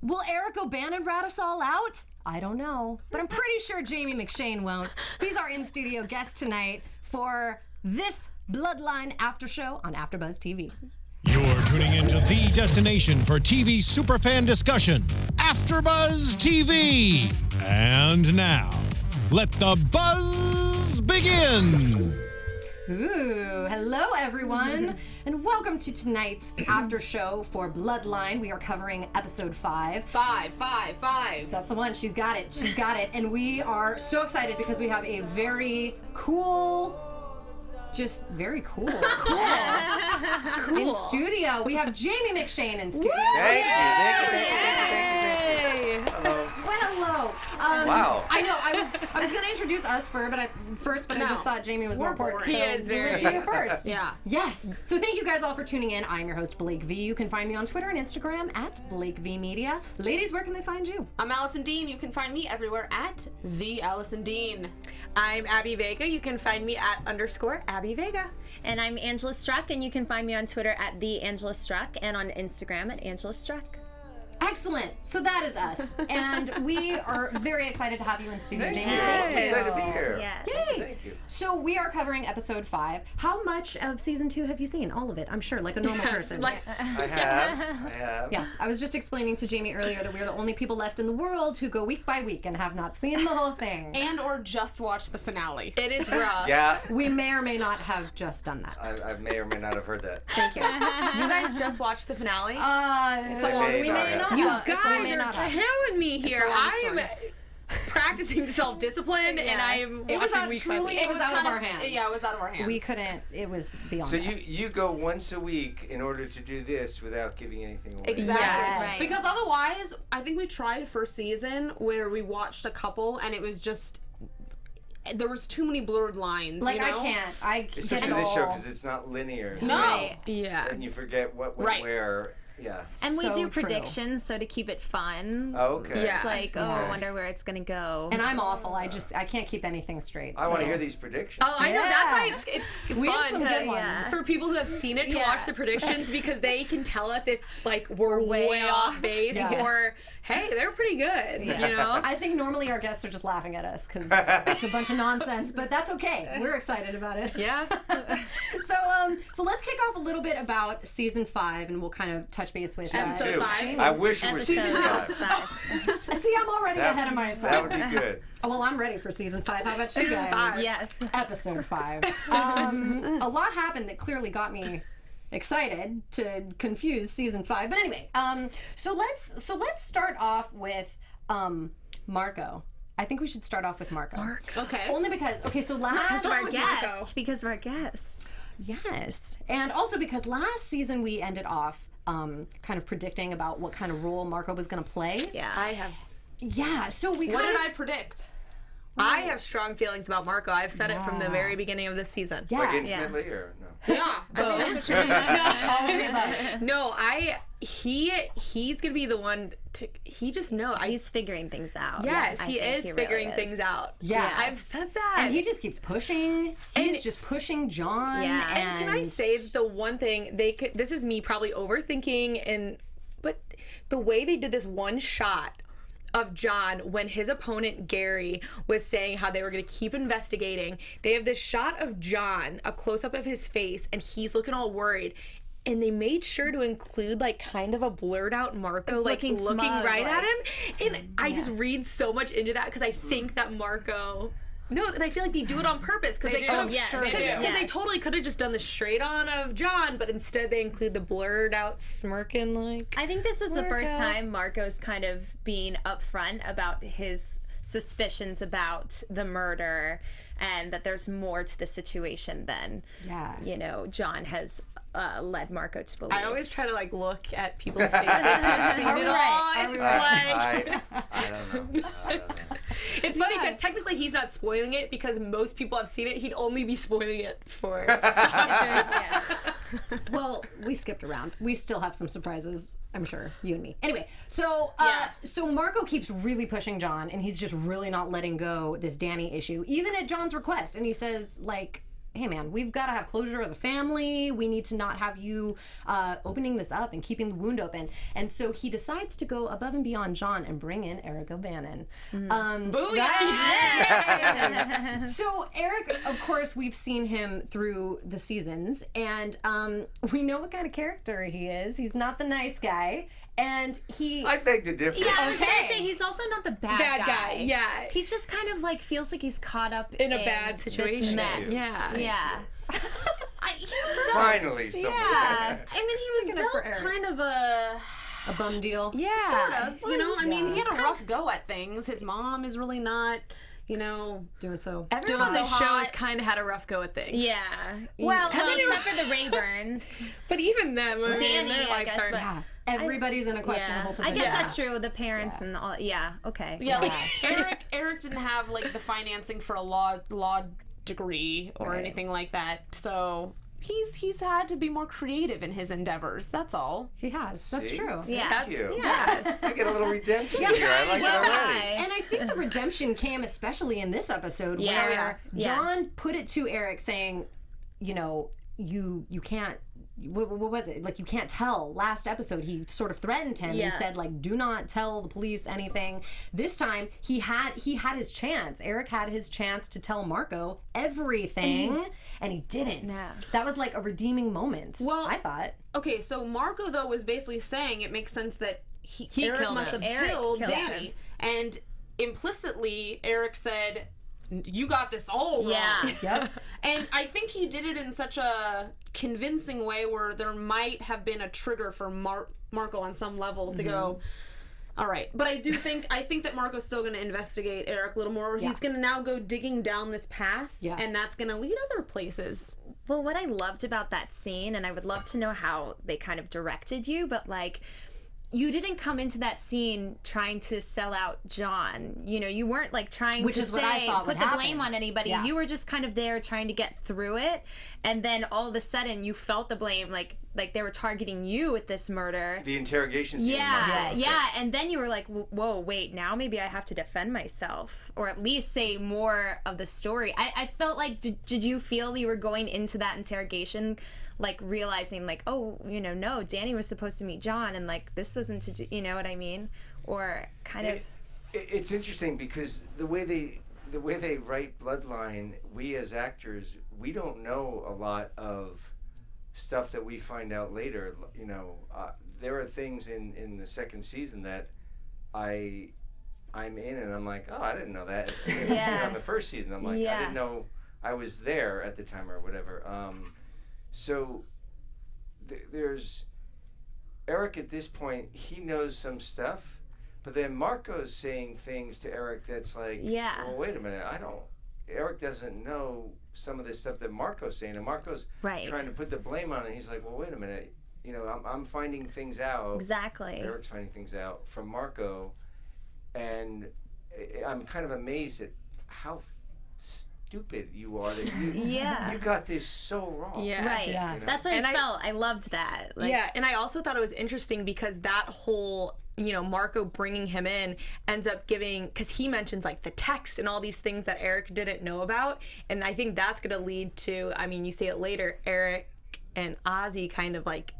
Will Eric O'Bannon rat us all out? I don't know, but I'm pretty sure Jamie McShane won't. He's our in-studio guest tonight for this Bloodline after show on AFTERBUZZ TV. You're tuning into the destination for TV superfan discussion, AFTERBUZZ TV. And now, let the buzz begin. Ooh, hello everyone, and welcome to tonight's after show for Bloodline. We are covering episode 5. Five. That's the one. She's got it. She's got it. And we are so excited because we have a very cool, just very cool. In studio. We have Jamie McShane in studio. Thank you. Hello. Well, hello. Wow. I know. I was going to introduce us but I just thought Jamie was more important. He so is very. we'll let you first. Yeah. Yes. So thank you guys all for tuning in. I'm your host Blake V. You can find me on Twitter and Instagram at Blake V Media. Ladies, where can they find you? I'm Alison Dean. You can find me everywhere at the Alison Dean. I'm Abby Vega. You can find me at _Abby Vega. And I'm Angela Struck, and you can find me on Twitter at @TheAngelaStruck and on Instagram at Angela Struck. Excellent. So that is us. And we are very excited to have you in studio, Thank Jamie. you. Thank you. Excited to be here. Yes. Yay! Thank you. So we are covering episode 5. How much of season 2 have you seen? All of it, I'm sure, like a normal person. I have. Yeah, I was just explaining to Jamie earlier that we are the only people left in the world who go week by week and have not seen the whole thing. And or just watch the finale. It is rough. Yeah. We may or may not have just done that. I may or may not have heard that. Thank you. You guys just watched the finale? It's a long story. You have. guys We may are not have. killing me here. a long I'm story. practicing self-discipline, and I'm It was watching out, week by truly, week. it was out of kind our hands. Yeah, it was out of our hands. We couldn't, it was beyond So us. you go once a week in order to do this without giving anything away. Exactly. Yes. Right. Because otherwise, I think we tried first season where we watched a couple and it was just, there was too many blurred lines. Like, you know? I get Especially it this show all. because it's not linear. No. Right. Yeah. And you forget what went Right. where. Yeah. And we So do true. predictions, so to keep it fun. Okay. Yeah. It's like, oh, Okay. I wonder where it's gonna go. And I'm awful. I can't keep anything straight. I want to so- hear these predictions. Oh, I know. Yeah. That's why it's We have fun some good ones. for people who have seen it to Yeah. watch the predictions because they can tell us if like we're way off base Yeah. or hey, they're pretty good. You know. I think normally our guests are just laughing at us because it's a bunch of nonsense, but that's okay. We're excited about it. Yeah. So let's kick off a little bit about season 5, and we'll kind of touch base with Episode Two. 5. I wish it were season 5. See, I'm already ahead of myself. That would be good. Oh, well, I'm ready for season 5. How about you guys? 5. Yes. Episode 5. A lot happened that clearly got me excited to confuse season 5. But anyway, so let's start off with Marco. I think we should start off with Marco. Okay. Only because so last Because of our guest. yes, and also because last season we ended off kind of predicting about what kind of role Marco was going to play. Yeah. I have. Yeah, so we What kind did of I predict? I have strong feelings about Marco. I've said it from the very beginning of this season. yeah. Like intimately or no? Yeah. All of the above. No, he's gonna be the one to. He just knows. He's figuring things out. Yes, I he think is really figuring is. things out. Yeah. I've said that. And he just keeps pushing. He's And- just pushing John. Yeah. And Can I say the one thing they could? This is me probably overthinking, but the way they did this one shot of John when his opponent Gary was saying how they were going to keep investigating, they have this shot of John, a close up of his face, and he's looking all worried. And they made sure to include like kind of a blurred out Marco, like looking looking smug, right at like- him. And I just read so much into that because I think that Marco. No, and I feel like they do it on purpose because they do. could Oh, have yes, because they do. they totally could have just done the straight on of John, but instead they include the blurred out smirking like. I think this is the first Marco. time Marco's kind of being upfront about his suspicions about the murder and that there's more to the situation than, John has led Marco to believe. I always try to like look at people's faces who've seen it all. And like, I don't know. it's funny because technically he's not spoiling it because most people have seen it. He'd only be spoiling it for. Yeah. Well, we skipped around. We still have some surprises, I'm sure, you and me. Anyway, so so Marco keeps really pushing John, and he's just really not letting go this Danny issue, even at John's request. And he says, like, hey man, we've got to have closure as a family. We need to not have you opening this up and keeping the wound open. And so he decides to go above and beyond John and bring in Eric O'Bannon. Booyah! So Eric, of course, we've seen him through the seasons, and we know what kind of character he is. He's not the nice guy. And I beg to differ. Yeah, I was gonna say he's also not the bad guy. Yeah. He's just kind of like feels like he's caught up In a bad situation. This mess. Yeah. Yeah. He was Finally, someone. Yeah. I mean, he was Sticking up for dealt Eric. kind of a bum deal. Yeah. sort of, you know. I mean, he had a Yeah. rough go at things. His mom is really not, you know. Doing so. Everyone on Doing the so show hot. has kind of had a rough go at things. Yeah. Well, except for the Rayburns. But even them, I mean, Danny, their I lives guess, aren't. but- Yeah. Everybody's in a questionable I position. guess that's true. The parents and all. Yeah. Okay. Yeah, like Eric didn't have like the financing for a law degree or anything like that. So he's had to be more creative in his endeavors. That's all. He has. That's See? true. Yeah. Thank you. Yeah. I get a little redemption here. I like it already. And I think the redemption came especially in this episode Yeah. where Yeah. John put it to Eric saying, you know, you can't, what was it? Like, you can't tell. Last episode, he sort of threatened him. Yeah. He said, like, do not tell the police anything. This time, he had his chance. Eric had his chance to tell Marco everything, and he didn't. Yeah. That was like a redeeming moment, Well, I thought. Okay, so Marco though was basically saying it makes sense that he Eric killed must him. have Eric killed killed Danny, him. and implicitly Eric said, "You got this all wrong." Yeah. Yep. And I think he did it in such a convincing way where there might have been a trigger for Marco on some level to go, all right. But I think that Marco's still going to investigate Eric a little more. Yeah. He's going to now go digging down this path, Yeah. and that's going to lead other places. Well, what I loved about that scene, and I would love to know how they kind of directed you, but like, you didn't come into that scene trying to sell out John. You know, you weren't like trying Which to is what I say, thought put would the happen. blame on anybody. Yeah. You were just kind of there trying to get through it. And then all of a sudden you felt the blame, like they were targeting you with this murder. The interrogation scene. Yeah, yeah. And then you were like, whoa, wait, now maybe I have to defend myself or at least say more of the story. I felt like, did you feel you were going into that interrogation like realizing like, oh, you know, no, Danny was supposed to meet John and like this wasn't to do, you know what I mean? Or kind of. It's interesting because the way they write Bloodline, we as actors, we don't know a lot of stuff that we find out later. You know, there are things in the second season that I'm in and I'm like, oh, I didn't know that. Yeah. On the first season, I'm like, Yeah. I didn't know I was there at the time or whatever. So there's Eric at this point, he knows some stuff, but then Marco's saying things to Eric that's like, Yeah. well, wait a minute, Eric doesn't know some of this stuff that Marco's saying, and Marco's Right. trying to put the blame on it. He's like, well, wait a minute, you know, I'm finding things out. Exactly. Eric's finding things out from Marco, and I'm kind of amazed at how stupid you are that you got this so wrong. Yeah. Right. Yeah. That's what And I felt. I loved that. Like, Yeah, and I also thought it was interesting because that whole, you know, Marco bringing him in ends up giving, because he mentions like the text and all these things that Eric didn't know about, and I think that's going to lead to, I mean, you see it later, Eric and Ozzy kind of like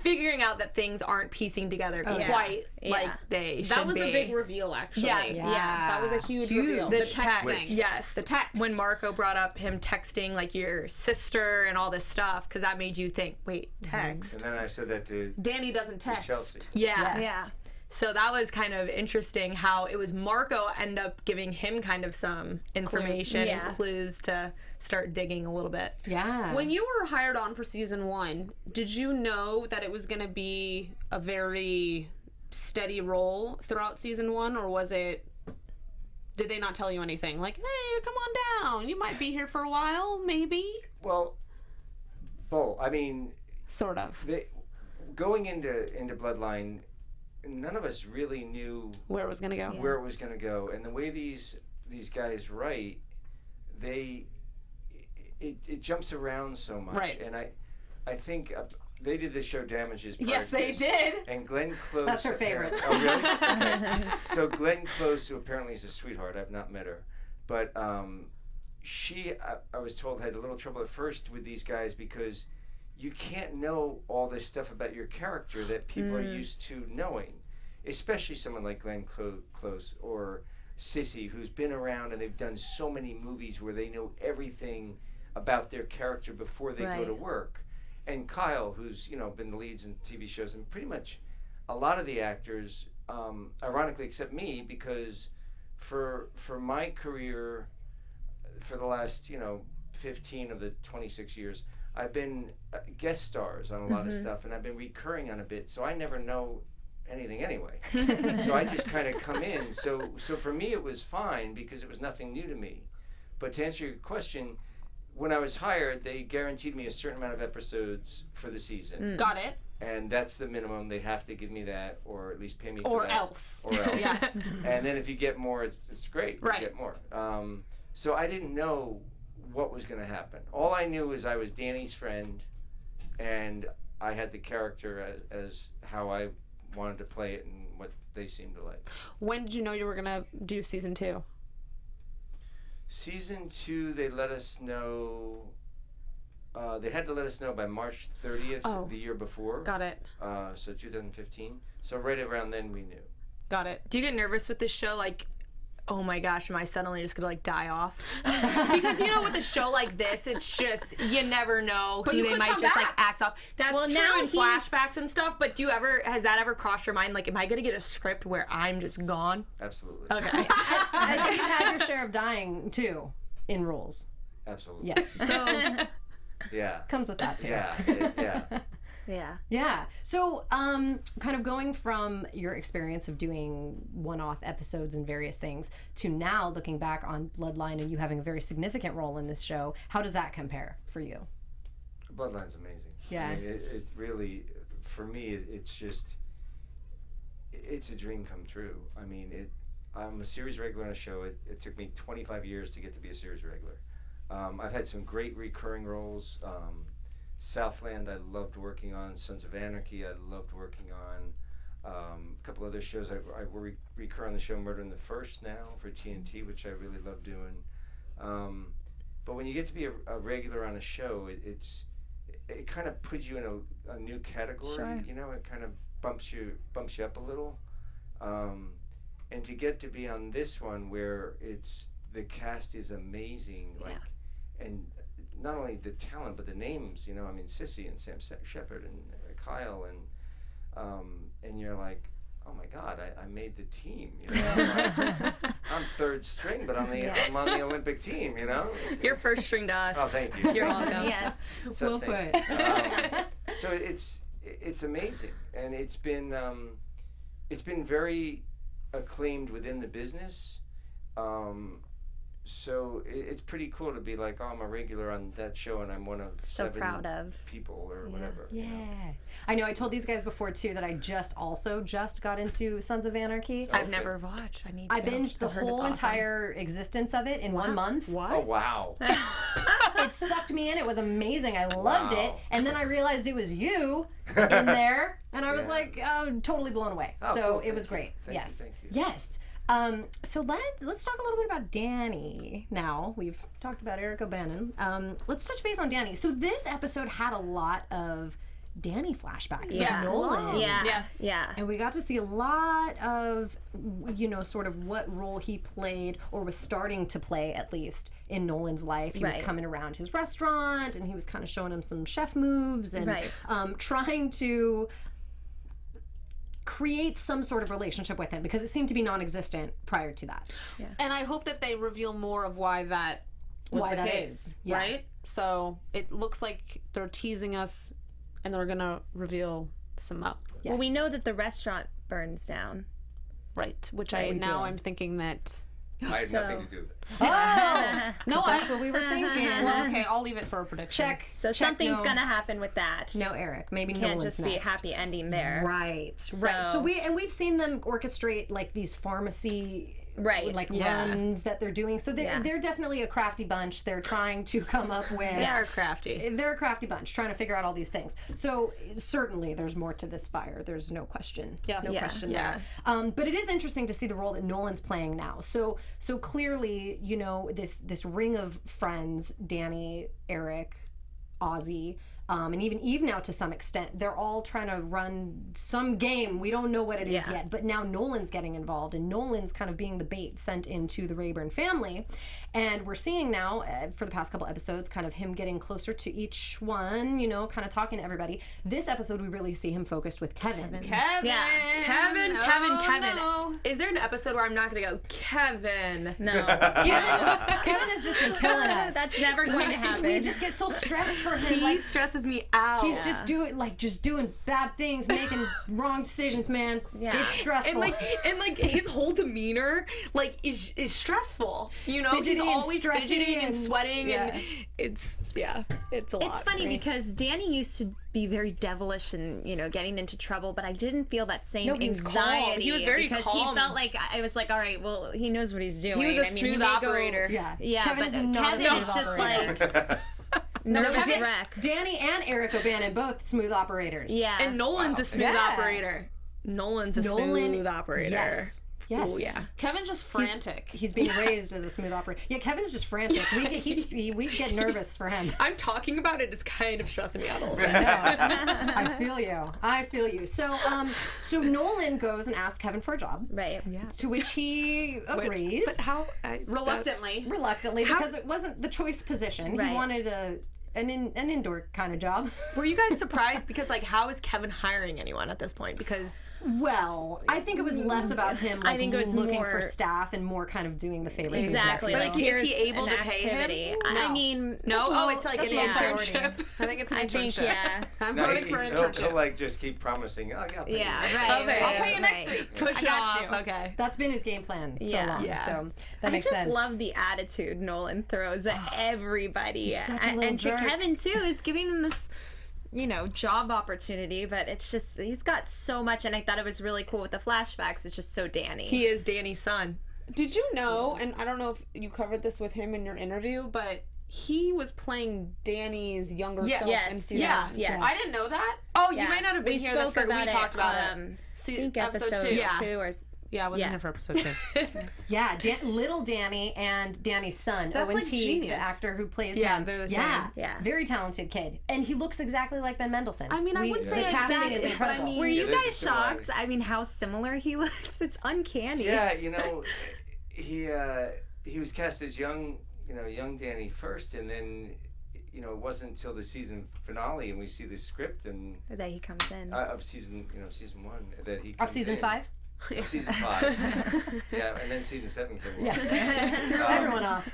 figuring out that things aren't piecing together quite like they should That was be. a big reveal, actually. Yeah. That was a huge reveal. The text text, thing. yes. The text. When Marco brought up him texting like your sister and all this stuff, because that made you think, wait, text. And then I said that to Danny doesn't text. Chelsea. Yes. Yeah. So that was kind of interesting how it was Marco end up giving him kind of some information Yeah. and clues to start digging a little bit. Yeah. When you were hired on for season 1, did you know that it was going to be a very steady role throughout season 1, or was it? Did they not tell you anything? Like, hey, come on down. You might be here for a while, maybe. well, Bull. I mean, Sort of. going into Bloodline, none of us really knew Where it was going to go. where it was going to go, and the way these guys write, it jumps around so much. Right. And I think they did the show Damages. prior Yes, to they this. did. And Glenn Close. That's her favorite. Oh, really? Okay. So Glenn Close, who apparently is a sweetheart, I've not met her, but I was told, had a little trouble at first with these guys because you can't know all this stuff about your character that people are used to knowing, especially someone like Glenn Close or Sissy, who's been around and they've done so many movies where they know everything about their character before they go to work. And Kyle, who's been the leads in TV shows, and pretty much a lot of the actors, ironically, except me, because for my career, for the last 15 of the 26 years, I've been guest stars on a lot of stuff, and I've been recurring on a bit, so I never know anything anyway. So I just kind of come in. So for me, it was fine because it was nothing new to me. But to answer your question, when I was hired, they guaranteed me a certain amount of episodes for the season. Got it. And that's the minimum. They have to give me that, or at least pay me for Or that. else. Or else. Yes. And then if you get more, it's great. Right. You get more. So I didn't know what was going to happen. All I knew is I was Danny's friend, and I had the character as how I wanted to play it and what they seemed to like. When did you know you were gonna do season 2? Season 2, they let us know. They had to let us know by March 30th the year before. Got it. So 2015. So right around then we knew. Got it. Do you get nervous with this show? Like, oh my gosh, am I suddenly just gonna die off? Because with a show like this, it's just you never know who they might just axe off. That's true in flashbacks and stuff. But has that ever crossed your mind? Like, am I gonna get a script where I'm just gone? Absolutely. Okay. I think you've had your share of dying too in roles. Absolutely. Yes. So Yeah. comes with that too. Yeah. Yeah. So, kind of going from your experience of doing one-off episodes and various things to now looking back on Bloodline and you having a very significant role in this show, how does that compare for you? Bloodline's amazing. Yeah. I mean, it really, for me, it's a dream come true. I mean, I'm a series regular on a show. It took me 25 years to get to be a series regular. I've had some great recurring roles. Southland I loved working on. Sons of Anarchy I loved working on. A couple other shows I recur on the show Murder in the First now for TNT, which I really love doing. But when you get to be a regular on a show, it kind of puts you in a new category. Sure. It kind of bumps you up a little. And to get to be on this one where the cast is amazing, and not only the talent but the names, I mean Sissy and Sam Shepard and Kyle and you're like, oh my God, I made the team. I'm third string, but I'm on the Olympic team. You're first string to us. Oh, thank you. You're welcome. Yes. So Well thank put. you. So it's amazing, and it's been very acclaimed within the business. So it's pretty cool to be like, oh, I'm a regular on that show and I'm one of So 7 proud of. people or whatever. Yeah. I know I told these guys before too that I just got into Sons of Anarchy. I've never watched. I binged the whole entire existence of it in 1 month. What? Oh, wow. It sucked me in. It was amazing. I loved it. And then I realized it was you in there. And I was like, totally blown away. Oh, so cool. it was great. Thank you. Yes. Thank you. Yes. So let's talk a little bit about Danny now. We've talked about Eric O'Bannon. Let's touch base on Danny. So this episode had a lot of Danny flashbacks with Nolan. Yeah. Yes. Yeah. And we got to see a lot of, sort of what role he played or was starting to play, at least, in Nolan's life. He was coming around his restaurant and he was kind of showing him some chef moves and trying to create some sort of relationship with him because it seemed to be non-existent prior to that. Yeah. And I hope that they reveal more of why that was the case, Yeah. right? So it looks like they're teasing us and they're gonna reveal some up. Yes. Well, we know that the restaurant burns down. Right. Which we do. I'm thinking that I had nothing to do with it. Oh! No, that's what we were thinking. well, okay, I'll leave it for a prediction. Check. So check, something's no. gonna happen with that. No, Eric. Maybe Can't Nolan's just be a next. happy ending there. Right. So we've seen them orchestrate like these pharmacy runs that they're doing. So they're definitely a crafty bunch. They're trying to come up with. They are crafty. They're a crafty bunch, trying to figure out all these things. So certainly there's more to this fire. There's no question. Yes. No question there. But it is interesting to see the role that Nolan's playing now. So clearly, you know, this ring of friends, Danny, Eric, Ozzy, and even Eve now to some extent, they're all trying to run some game. We don't know what it is yet, but now Nolan's getting involved, and Nolan's kind of being the bait sent into the Rayburn family. And we're seeing now, for the past couple episodes, kind of him getting closer to each one, you know, kind of talking to everybody. This episode, we really see him focused with Kevin. Kevin. No. Is there an episode where I'm not going to go, Kevin? No. Kevin has just been killing us. That's never going to happen. We just get so stressed for him. He stresses me out. He's just doing bad things, making wrong decisions, man. Yeah. It's stressful. And his whole demeanor is stressful. You know, Fidgety he's always and stressy fidgeting and and- sweating, yeah. and it's a lot. It's funny because Danny used to be very devilish and, you know, getting into trouble, but I didn't feel that same he was anxiety. calm. He was very because calm. he felt like I was like, all right, well, he knows what he's doing. He was a I mean, smooth he may go- operator. yeah, Kevin is not a Kevin's smooth just operator. like nervous Kevin- wreck. Danny and Eric O'Bannon, both smooth operators. Yeah. And Nolan's a smooth Yeah. operator. Nolan's a smooth operator. Yes. Oh, yeah. Kevin's just frantic. He's being raised as a smooth operator. Yeah, Kevin's just frantic. We get nervous for him. I'm talking about it is kind of stressing me out a little bit. I feel you. So Nolan goes and asks Kevin for a job, Right. to which he agrees. But how? Reluctantly. Reluctantly, because it wasn't the choice position. Right. He wanted an indoor kind of job. Were you guys surprised? Because how is Kevin hiring anyone at this point? Because Well, I think it was less about him think it was looking more- for staff and more kind of doing the favors. Exactly. To his Like, nephew. is he here's able an to pay him? activity. No. I mean, no, low- it's like an that's low priority. internship. I think it's an I internship. think, yeah. I'm No, voting for an he'll internship. like just keep promising. Oh, yeah, I'll pay you." Yeah, right. Okay, right, I'll pay you next right. week. Push I it got off. you. Okay. That's been his game plan so Yeah. long. Yeah. So that I makes just sense. love the attitude Nolan throws at everybody. He's such a little and to jerk. Kevin, too, is giving him this, you know, job opportunity, but it's just, he's got so much, and I thought it was really cool with the flashbacks. It's just so Danny. He is Danny's son. Did you know, and I don't know if you covered this with him in your interview, but he was playing Danny's younger self in season yes, yes. I didn't know that. Oh, you Yeah. might not have been We here. spoke about we talked about it. I See, think episode 2. Yeah. Or Yeah, I wasn't Yeah. here for episode 2. Yeah, little Danny and Danny's son, That's Owen like Teague, genius. the actor who plays Yeah, him. they're the yeah, same. Yeah. very talented kid, and he looks exactly like Ben Mendelsohn. I mean, I wouldn't say the casting exactly, is but I incredible. mean- were you there's guys a similarity. shocked? I mean, how similar he looks. It's uncanny. Yeah, you know, he was cast as young Danny first, and then, you know, it wasn't until the season finale and we see the script and That he comes in. of season 1 that he Of comes season in. 5, Of season 5. Yeah, and then season 7 came along. threw everyone off.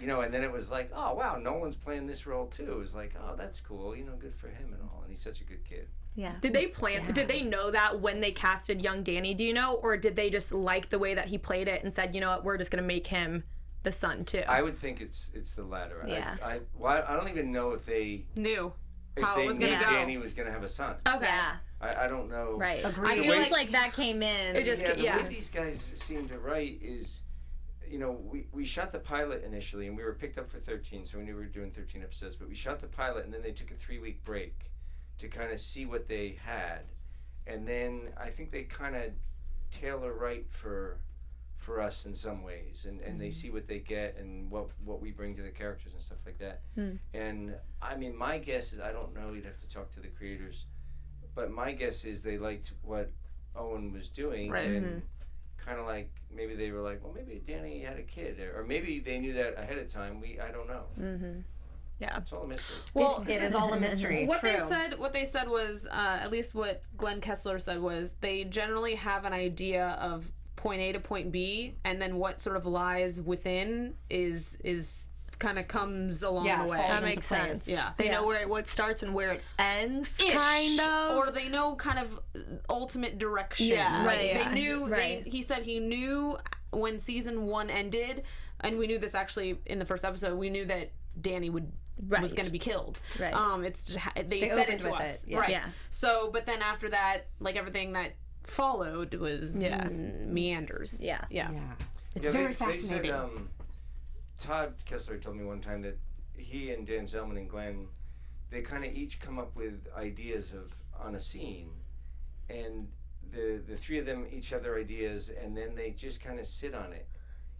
You know, and then it was like, oh wow, Nolan's playing this role too. It was like, oh, that's cool. You know, good for him and all. And he's such a good kid. Yeah. Did they plan? Did they know that when they casted young Danny? Do you know, or did they just like the way that he played it and said, you know what, we're just gonna make him the son too? I would think it's the latter. Yeah. I don't even know if they knew how they it was knew gonna go. Danny was gonna have a son. Okay. Yeah. I don't know. Right. Agreed. It The feels way- like that came in. It just- Yeah, the yeah. way these guys seem to write is, you know, we shot the pilot initially, and we were picked up for 13, so we knew we were doing 13 episodes, but we shot the pilot, and then they took a 3-week break to kind of see what they had, and then I think they kind of tailor write for us in some ways, and they see what they get and what we bring to the characters and stuff like that. And I mean, my guess is, I don't know, you'd have to talk to the creators, but my guess is they liked what Owen was doing, Right. and kind of like, maybe they were like, well, maybe Danny had a kid, or maybe they knew that ahead of time. I don't know. Yeah. It's all a mystery. Well, It is all a mystery. What True. they said was, at least what Glenn Kessler said was, they generally have an idea of point A to point B, and then what sort of lies within is kind of comes along the way. falls that into makes place. sense. Yeah. They know where it starts and where it ends, Ish. kind of. Or they know kind of ultimate direction. Yeah, Like, right, They yeah. knew. Right. He said he knew when season 1 ended, and we knew this actually in the first episode. We knew that Danny was Right. going to be killed. Right. It's just, they said it opened to with us. it, yeah. Right. Yeah. So, but then after that, like everything that followed was meanders. Yeah. It's very They fascinating. said, Todd Kessler told me one time that he and Dan Zellman and Glenn, they kind of each come up with ideas on a scene, and the three of them each have their ideas, and then they just kind of sit on it.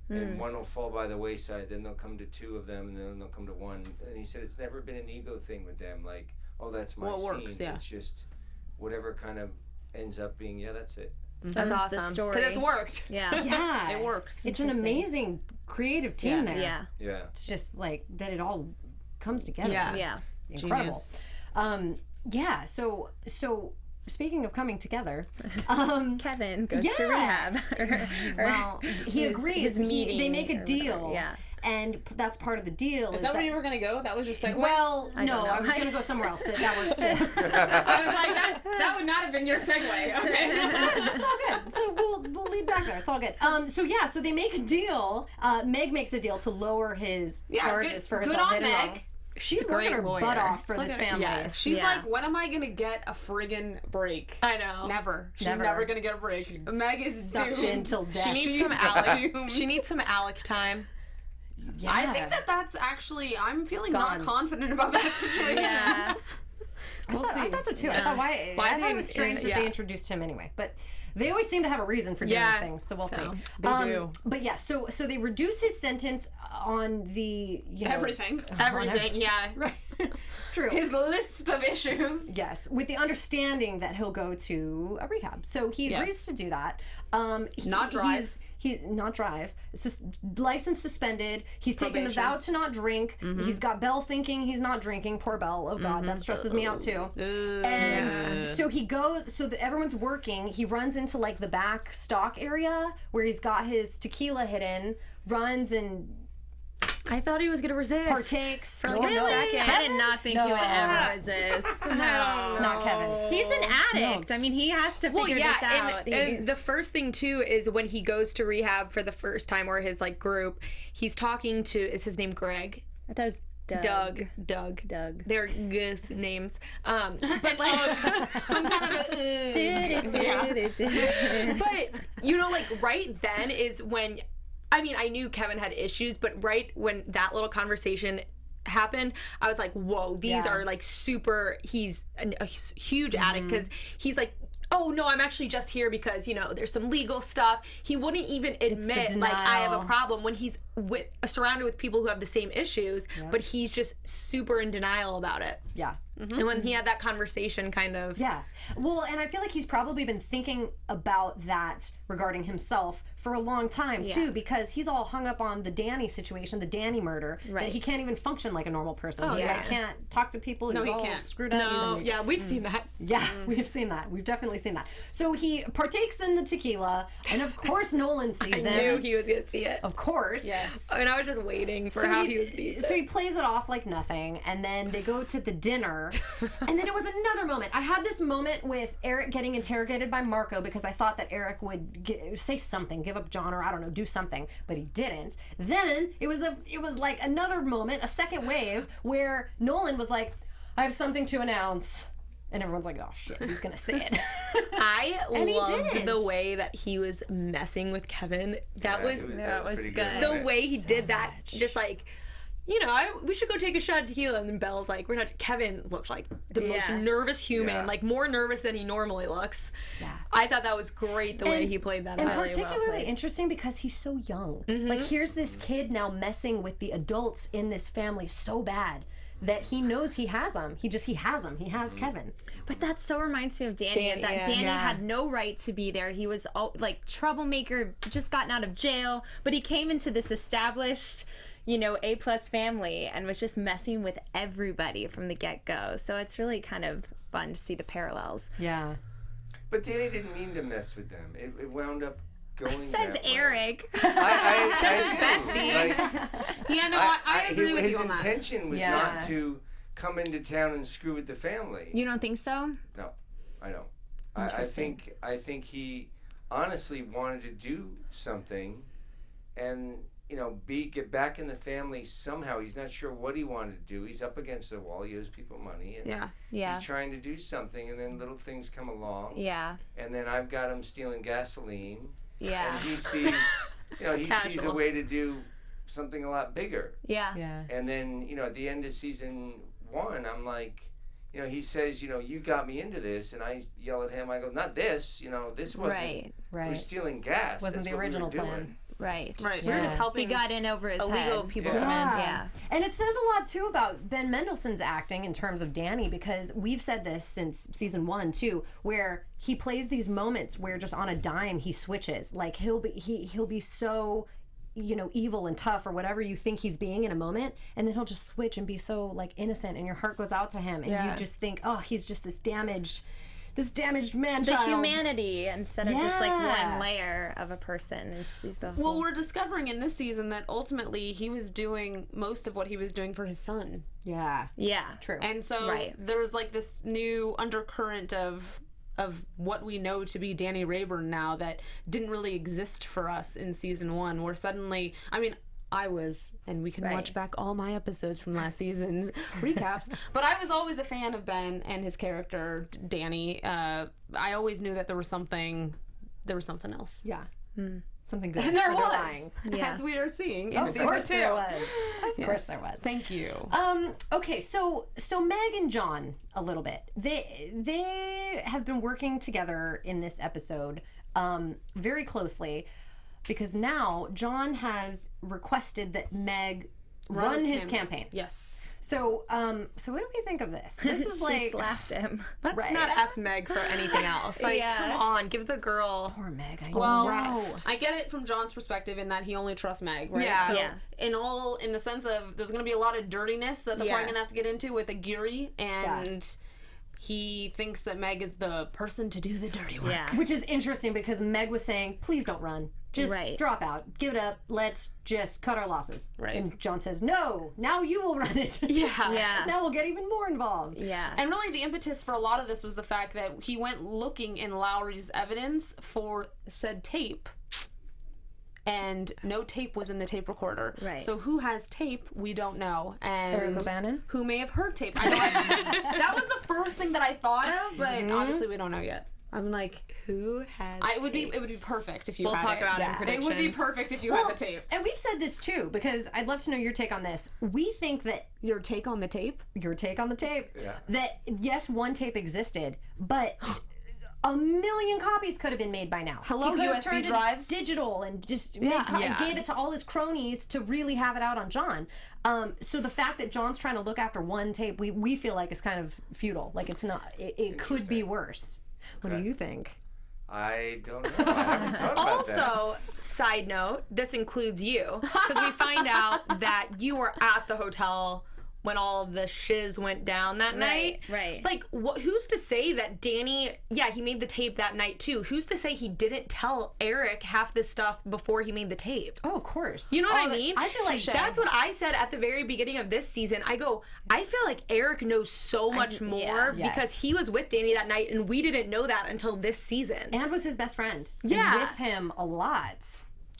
And one will fall by the wayside, then they'll come to two of them, and then they'll come to one. And he said it's never been an ego thing with them, like, oh, that's my scene. Works, yeah. It's just whatever kind of ends up being, that's it. That's awesome. The story. Because it's worked. Yeah. Yeah. It works. It's an amazing creative team there. Yeah. Yeah. It's just like that it all comes together. Yeah. Yeah. Incredible. Yeah, so speaking of coming together, Kevin goes to Yeah. rehab. well, he agrees. His meeting they make a or whatever, deal. yeah. And that's part of the deal. Is that where you were gonna go? That was your segue. Well, I don't no, know. I was going to go somewhere else, but that works too. I was like, that would not have been your segue. Okay. It's all good. So we'll leave back there. It's all good. So they make a deal. Meg makes a deal to lower his charges for his good on hit and Meg. run. She's a working great her lawyer. butt off for Look this at her. family. Yeah. She's Yeah. like, when am I gonna get a friggin' break? I know. Never. She's Never. never gonna get a break. Meg is Sucked doomed. in till death. She needs some Alec. She needs some Alec time. Yeah. I think that's actually. I'm feeling Gone. not confident about that situation. Yeah. We'll see. I thought so too. I thought I thought it was strange that they introduced him anyway, but they always seem to have a reason for doing things, so we'll see. They do. But yeah, so they reduce his sentence on the Everything. Everything. Yeah. Right. True. His list of issues. Yes, with the understanding that he'll go to a rehab. So he agrees to do that. Not drive. He's not drive. License suspended. He's taken the vow to not drink. He's got Belle thinking he's not drinking. Poor Belle. Oh God, that stresses me out too. And so he goes. So that everyone's working. He runs into like the back stock area where he's got his tequila hidden. Runs and I thought he was gonna resist. partakes for like a second. I did not think he would ever resist. No. Not Kevin. He's an addict. I mean, he has to figure this out. And the first thing too is when he goes to rehab for the first time, or his like group, he's talking to, is his name Greg? I thought it was Doug. Doug. They're Gus names. But like Some kind of but you know, like right then is when, I mean, I knew Kevin had issues, but right when that little conversation happened, I was like, whoa, these are like super, he's a huge addict, because he's like, oh no, I'm actually just here because, you know, there's some legal stuff. He wouldn't even admit like I have a problem when he's surrounded with people who have the same issues, but he's just super in denial about it. Yeah. And when he had that conversation kind of. Yeah. Well, and I feel like he's probably been thinking about that regarding himself for a long time, too, because he's all hung up on the Danny situation, the Danny murder, that he can't even function like a normal person. He like, can't talk to people. He's all can't. screwed up. No, yeah, we've seen that. Yeah, we've seen that. We've definitely seen that. So he partakes in the tequila, and of course Nolan sees I it. knew he was going to see it. Of course. Yes. And I was just waiting for how he was being. So he plays it off like nothing, and then they go to the dinner, and then it was another moment. I had this moment with Eric getting interrogated by Marco because I thought that Eric would say something, give up John, or I don't know, do something, but he didn't. Then it was like another moment, a second wave, where Nolan was like, "I have something to announce." And everyone's like, oh shit, he's gonna say it. I And he loved didn't. the way that he was messing with Kevin. That was pretty good. the way he did that. Just like, you know, we should go take a shot of tequila. And then Belle's like, we're not. Kevin looked like the most nervous human, like more nervous than he normally looks. Yeah. I thought that was great the way he played that. And out. particularly interesting because he's so young. Like, here's this kid now messing with the adults in this family so bad that he knows he has them. He has them. He has Kevin. But that so reminds me of Danny. Danny had no right to be there. He was like troublemaker, just gotten out of jail, but he came into this established, you know, A+ family and was just messing with everybody from the get-go. So it's really kind of fun to see the parallels. Yeah. But Danny didn't mean to mess with them. It wound up going Says that way. Eric. Says his bestie. Yeah, no, I agree with his you on that. His intention was not to come into town and screw with the family. You don't think so? No, I don't. I think he honestly wanted to do something, and get back in the family somehow. He's not sure what he wanted to do. He's up against the wall. He owes people money. And Yeah. he's trying to do something, and then little things come along. Yeah. And then I've got him stealing gasoline. Yeah. And he sees, sees a way to do something a lot bigger. Yeah. Yeah. And then, at the end of season 1, I'm like, he says, you got me into this, and I yell at him. I go, not this. This wasn't. Right. We're stealing gas. Wasn't That's the what we were original plan. doing. Right. Right. Yeah. We're just helping. He got in over his illegal head. people Yeah. come in. Yeah. And it says a lot too about Ben Mendelsohn's acting in terms of Danny, because we've said this since season 1 too, where he plays these moments where just on a dime he switches. Like he'll be so evil and tough or whatever you think he's being in a moment, and then he'll just switch and be so like innocent, and your heart goes out to him, and you just think, oh, he's just this damaged man The child. humanity instead of just like one layer of a person. And sees the whole. Well, we're discovering in this season that ultimately he was doing most of what he was doing for his son. Yeah. Yeah. True. And so there's like this new undercurrent of what we know to be Danny Rayburn now that didn't really exist for us in season 1, where suddenly, and we can watch back all my episodes from last season's recaps, but I was always a fan of Ben and his character, Danny. I always knew that there was something else. Yeah. Something good. And there underlying. was, as we are seeing in Of season course 2. there was. Of course there was. Thank you. Okay, so Meg and John a little bit. They have been working together in this episode very closely, because now John has requested that Meg run his campaign. Yes. So what do we think of this? This is she like slapped him. Let's not ask Meg for anything else. Like, come on, give the girl. poor Meg. Well, rest. I get it from John's perspective in that he only trusts Meg, right? Yeah. So Yeah. in the sense of there's going to be a lot of dirtiness that they're probably going to have to get into with Aguirre, and he thinks that Meg is the person to do the dirty work. Yeah. Which is interesting because Meg was saying, please don't run. Just drop out. Give it up. Let's just cut our losses. Right. And John says, no, now you will run it. Yeah. Now we'll get even more involved. Yeah. And really the impetus for a lot of this was the fact that he went looking in Lowry's evidence for said tape, and no tape was in the tape recorder. Right. So who has tape, we don't know. And Eric O'Bannon? who may have heard tape. I know that was the first thing that I thought of, but obviously we don't know yet. I'm like, Who has it would be perfect if you We'll had talk it. about it in It predictions. would be perfect if you had the tape. And we've said this too, because I'd love to know your take on this. We think that Your take on the tape? your take on the tape, Yeah. that yes, one tape existed, but a million copies could have been made by now. Hello, He could have USB turned it drives? digital, and just and gave it to all his cronies to really have it out on John. So the fact that John's trying to look after one tape, we feel like is kind of futile. Like it's not. It could be worse. What do you think? I don't know. I haven't thought about that. Also, side note, this includes you, because we find out that you were at the hotel when all the shiz went down that night. Right. Like, who's to say that Danny, he made the tape that night too. Who's to say he didn't tell Eric half this stuff before he made the tape? Oh, of course. You know what I mean? I feel like that's what I said at the very beginning of this season. I go, I feel like Eric knows so much more Yes. because he was with Danny that night and we didn't know that until this season. and was his best friend. Yeah. And with him a lot.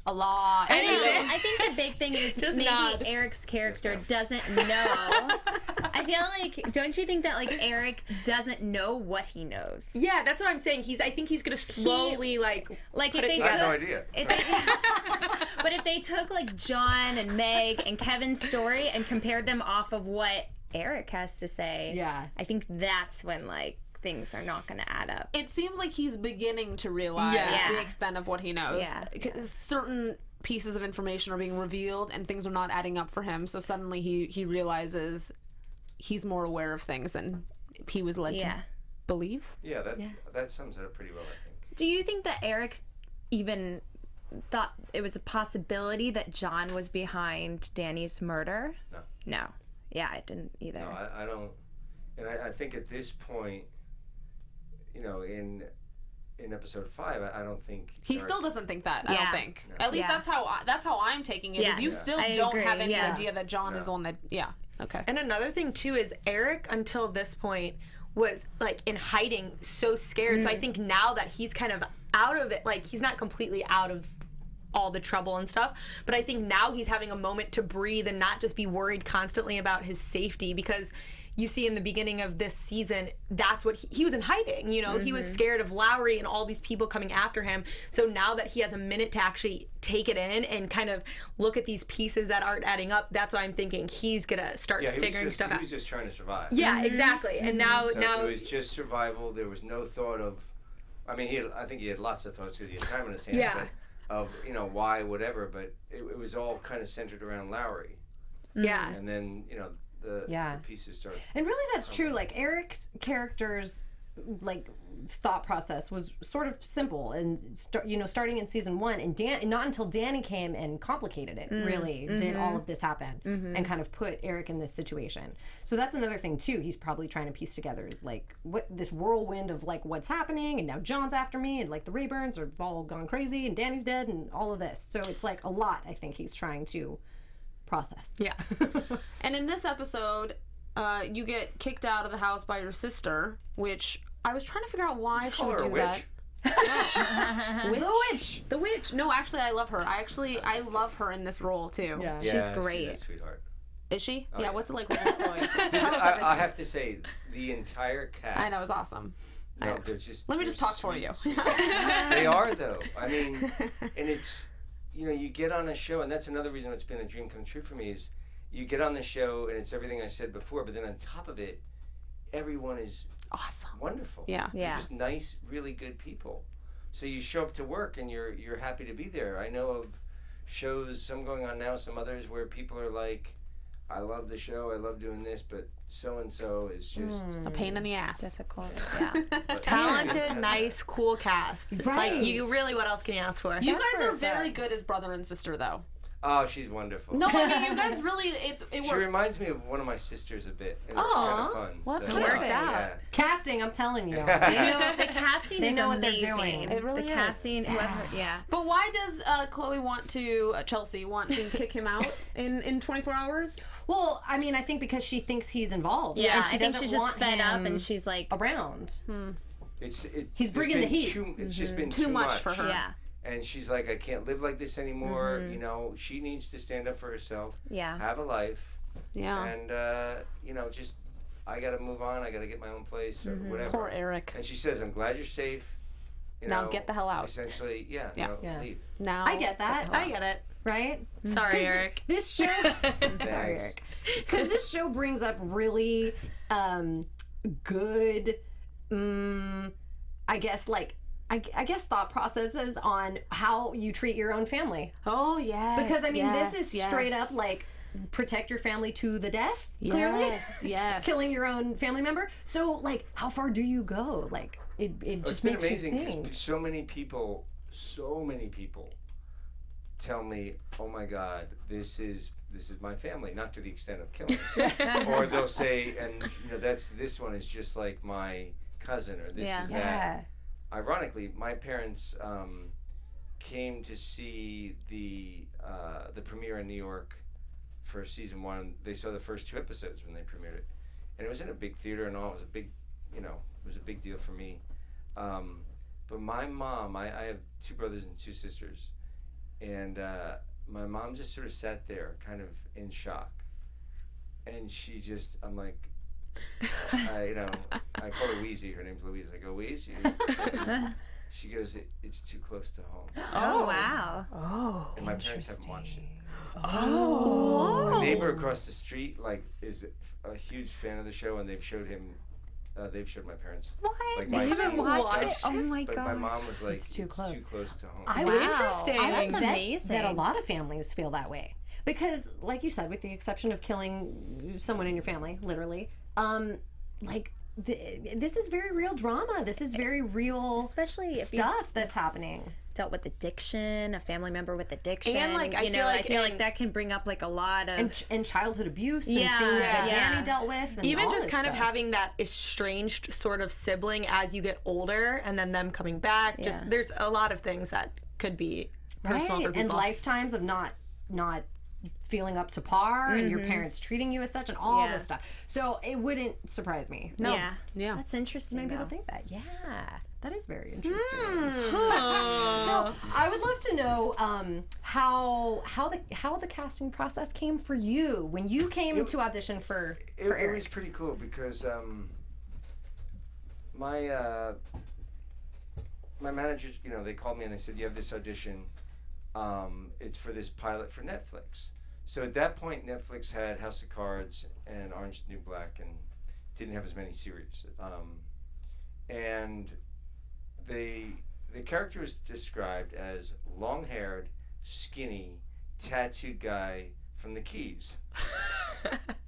A lot. Anyway. I think the big thing is maybe nod. Eric's character doesn't know. I feel like, don't you think that like Eric doesn't know what he knows? Yeah, that's what I'm saying. I think he's gonna slowly Like put if it they I have no took, idea. but if they took like John and Meg and Kevin's story and compared them off of what Eric has to say, I think that's when like things are not going to add up. It seems like he's beginning to realize the extent of what he knows. Yeah. 'Cause certain pieces of information are being revealed and things are not adding up for him. So suddenly he realizes he's more aware of things than he was led to believe. Yeah, that sums it up pretty well, I think. Do you think that Eric even thought it was a possibility that John was behind Danny's murder? No. Yeah, I didn't either. No, I don't. And I think at this point, in episode 5, I don't think He still doesn't think that. I don't think. No. At least that's how I'm taking it. Yeah. Is you still I don't agree, have any yeah. idea that John is the one that. Yeah. Okay. And another thing too is Eric until this point was like in hiding, so scared. So I think now that he's kind of out of it, like he's not completely out of all the trouble and stuff. But I think now he's having a moment to breathe and not just be worried constantly about his safety, because you see in the beginning of this season, that's what he was in hiding, you know, he was scared of Lowry and all these people coming after him. So now that he has a minute to actually take it in and kind of look at these pieces that aren't adding up, that's why I'm thinking he's gonna start figuring stuff out. He was just trying to survive. Yeah, exactly. And now it was just survival. There was no thought of, I mean, I think he had lots of thoughts because he had time in his hands. Yeah. But of, you know, why, whatever, but it was all kind of centered around Lowry. Yeah. And then, you know, the pieces start. And really that's true. Like Eric's character's like thought process was sort of simple and starting in season 1, and not until Danny came and complicated it really did all of this happen and kind of put Eric in this situation. So that's another thing too. He's probably trying to piece together is like what this whirlwind of like what's happening, and now John's after me, and like the Rayburns are all gone crazy, and Danny's dead, and all of this. So it's like a lot. I think he's trying to process. Yeah. And in this episode, you get kicked out of the house by your sister, which I was trying to figure out why she would do that. The witch. No, actually, I love her. I love her in this role too. Yeah. She's great. She's a sweetheart. Is she? Oh, yeah. What's it like with Chloe? I have to say, the entire cast. I know, it was awesome. No, they're just. Let me just talk for sweet, you. Sweet. They are though. I mean, and it's, you know, you get on a show, and that's another reason it's been a dream come true for me is you get on the show and it's everything I said before, but then on top of it, everyone is Awesome. wonderful. Yeah. They're just nice, really good people. So you show up to work and you're happy to be there. I know of shows, some going on now, some others where people are like, I love the show, I love doing this, but so and so is just A pain in the ass. Difficult. Yeah. Talented, nice, cool cast. It's Right. like what else can you ask for? You That's guys where are it's very at. good as brother and sister, though. Oh, she's wonderful. No, I mean, you guys really, it She works. reminds me of one of my sisters a bit, and it's Aw. kind of fun. Well, that's so, cute. Works out. Yeah. Casting, I'm telling you. The casting They is know what they're amazing. doing. It really the is. casting, whoever, But why does Chloe want to, Chelsea, want to kick him out in 24 hours? Well, I mean, I think because she thinks he's involved. Yeah, and she I think doesn't she's just want fed up, him and she's like, around. He's He's bringing the heat. It's just been Too much for her. yeah, And she's like, I can't live like this anymore. You know, she needs to stand up for herself, yeah. have a life, Yeah. and you know, just I got to move on. I got to get my own place or whatever. Poor Eric. And she says, I'm glad you're safe. You Now know, get the hell out. Essentially, Yeah. leave. Now. I get that. I get it. Right? Sorry, Eric. This show. Sorry, Eric. Because this show brings up really good, I guess, like, I guess thought processes on how you treat your own family. Oh, yes. Because, I mean, yes, this is yes. straight up like protect your family to the death, clearly. Yes, yes. Killing your own family member. So, like, how far do you go? Like, it It's just been makes amazing you think. because so many people tell me, oh my God, this is my family, not to the extent of killing. Or they'll say, and you know, this one is just like my cousin, or this is that. Ironically, my parents came to see the premiere in New York for season 1. They saw the first 2 episodes when they premiered it, and it was in a big theater and all. It was a big, it was a big deal for me. But my mom, I have 2 brothers and 2 sisters, and my mom just sort of sat there, kind of in shock, and she just, I'm like. I call her Wheezy. Her name's Louise. I go, Wheeze? She goes, it's too close to home. Oh, wow. Oh, And my parents haven't watched it. Oh. My neighbor across the street, is a huge fan of the show, and they've showed my parents. What? Like, You my haven't scenes and watched stuff. it? Oh my But god. my mom was like, It's too close. too close to home. I Wow. would Interesting. I That's bet amazing. that a lot of families feel that way because, like you said, with the exception of killing someone in your family, literally, this is very real drama. This is very real, Especially if you stuff that's happening. dealt with addiction, a family member with addiction. And, like, I you feel know, like I feel in- like that can bring up like a lot of And childhood abuse and Yeah, things that yeah. Danny dealt with. And Even all just this kind of stuff. having that estranged sort of sibling as you get older, and then them coming back. Yeah. Just there's a lot of things that could be personal right. for people. And lifetimes of not feeling up to par and your parents treating you as such and all this stuff. So it wouldn't surprise me. No. Yeah. That's interesting. Many people though. think that. Yeah. That is very interesting. So I would love to know how the casting process came for you when you came to audition for Eric. It was pretty cool because my managers, they called me and they said, you have this audition. It's for this pilot for Netflix. So at that point, Netflix had House of Cards and Orange is the New Black and didn't have as many series. And the character was described as long-haired, skinny, tattooed guy from the Keys.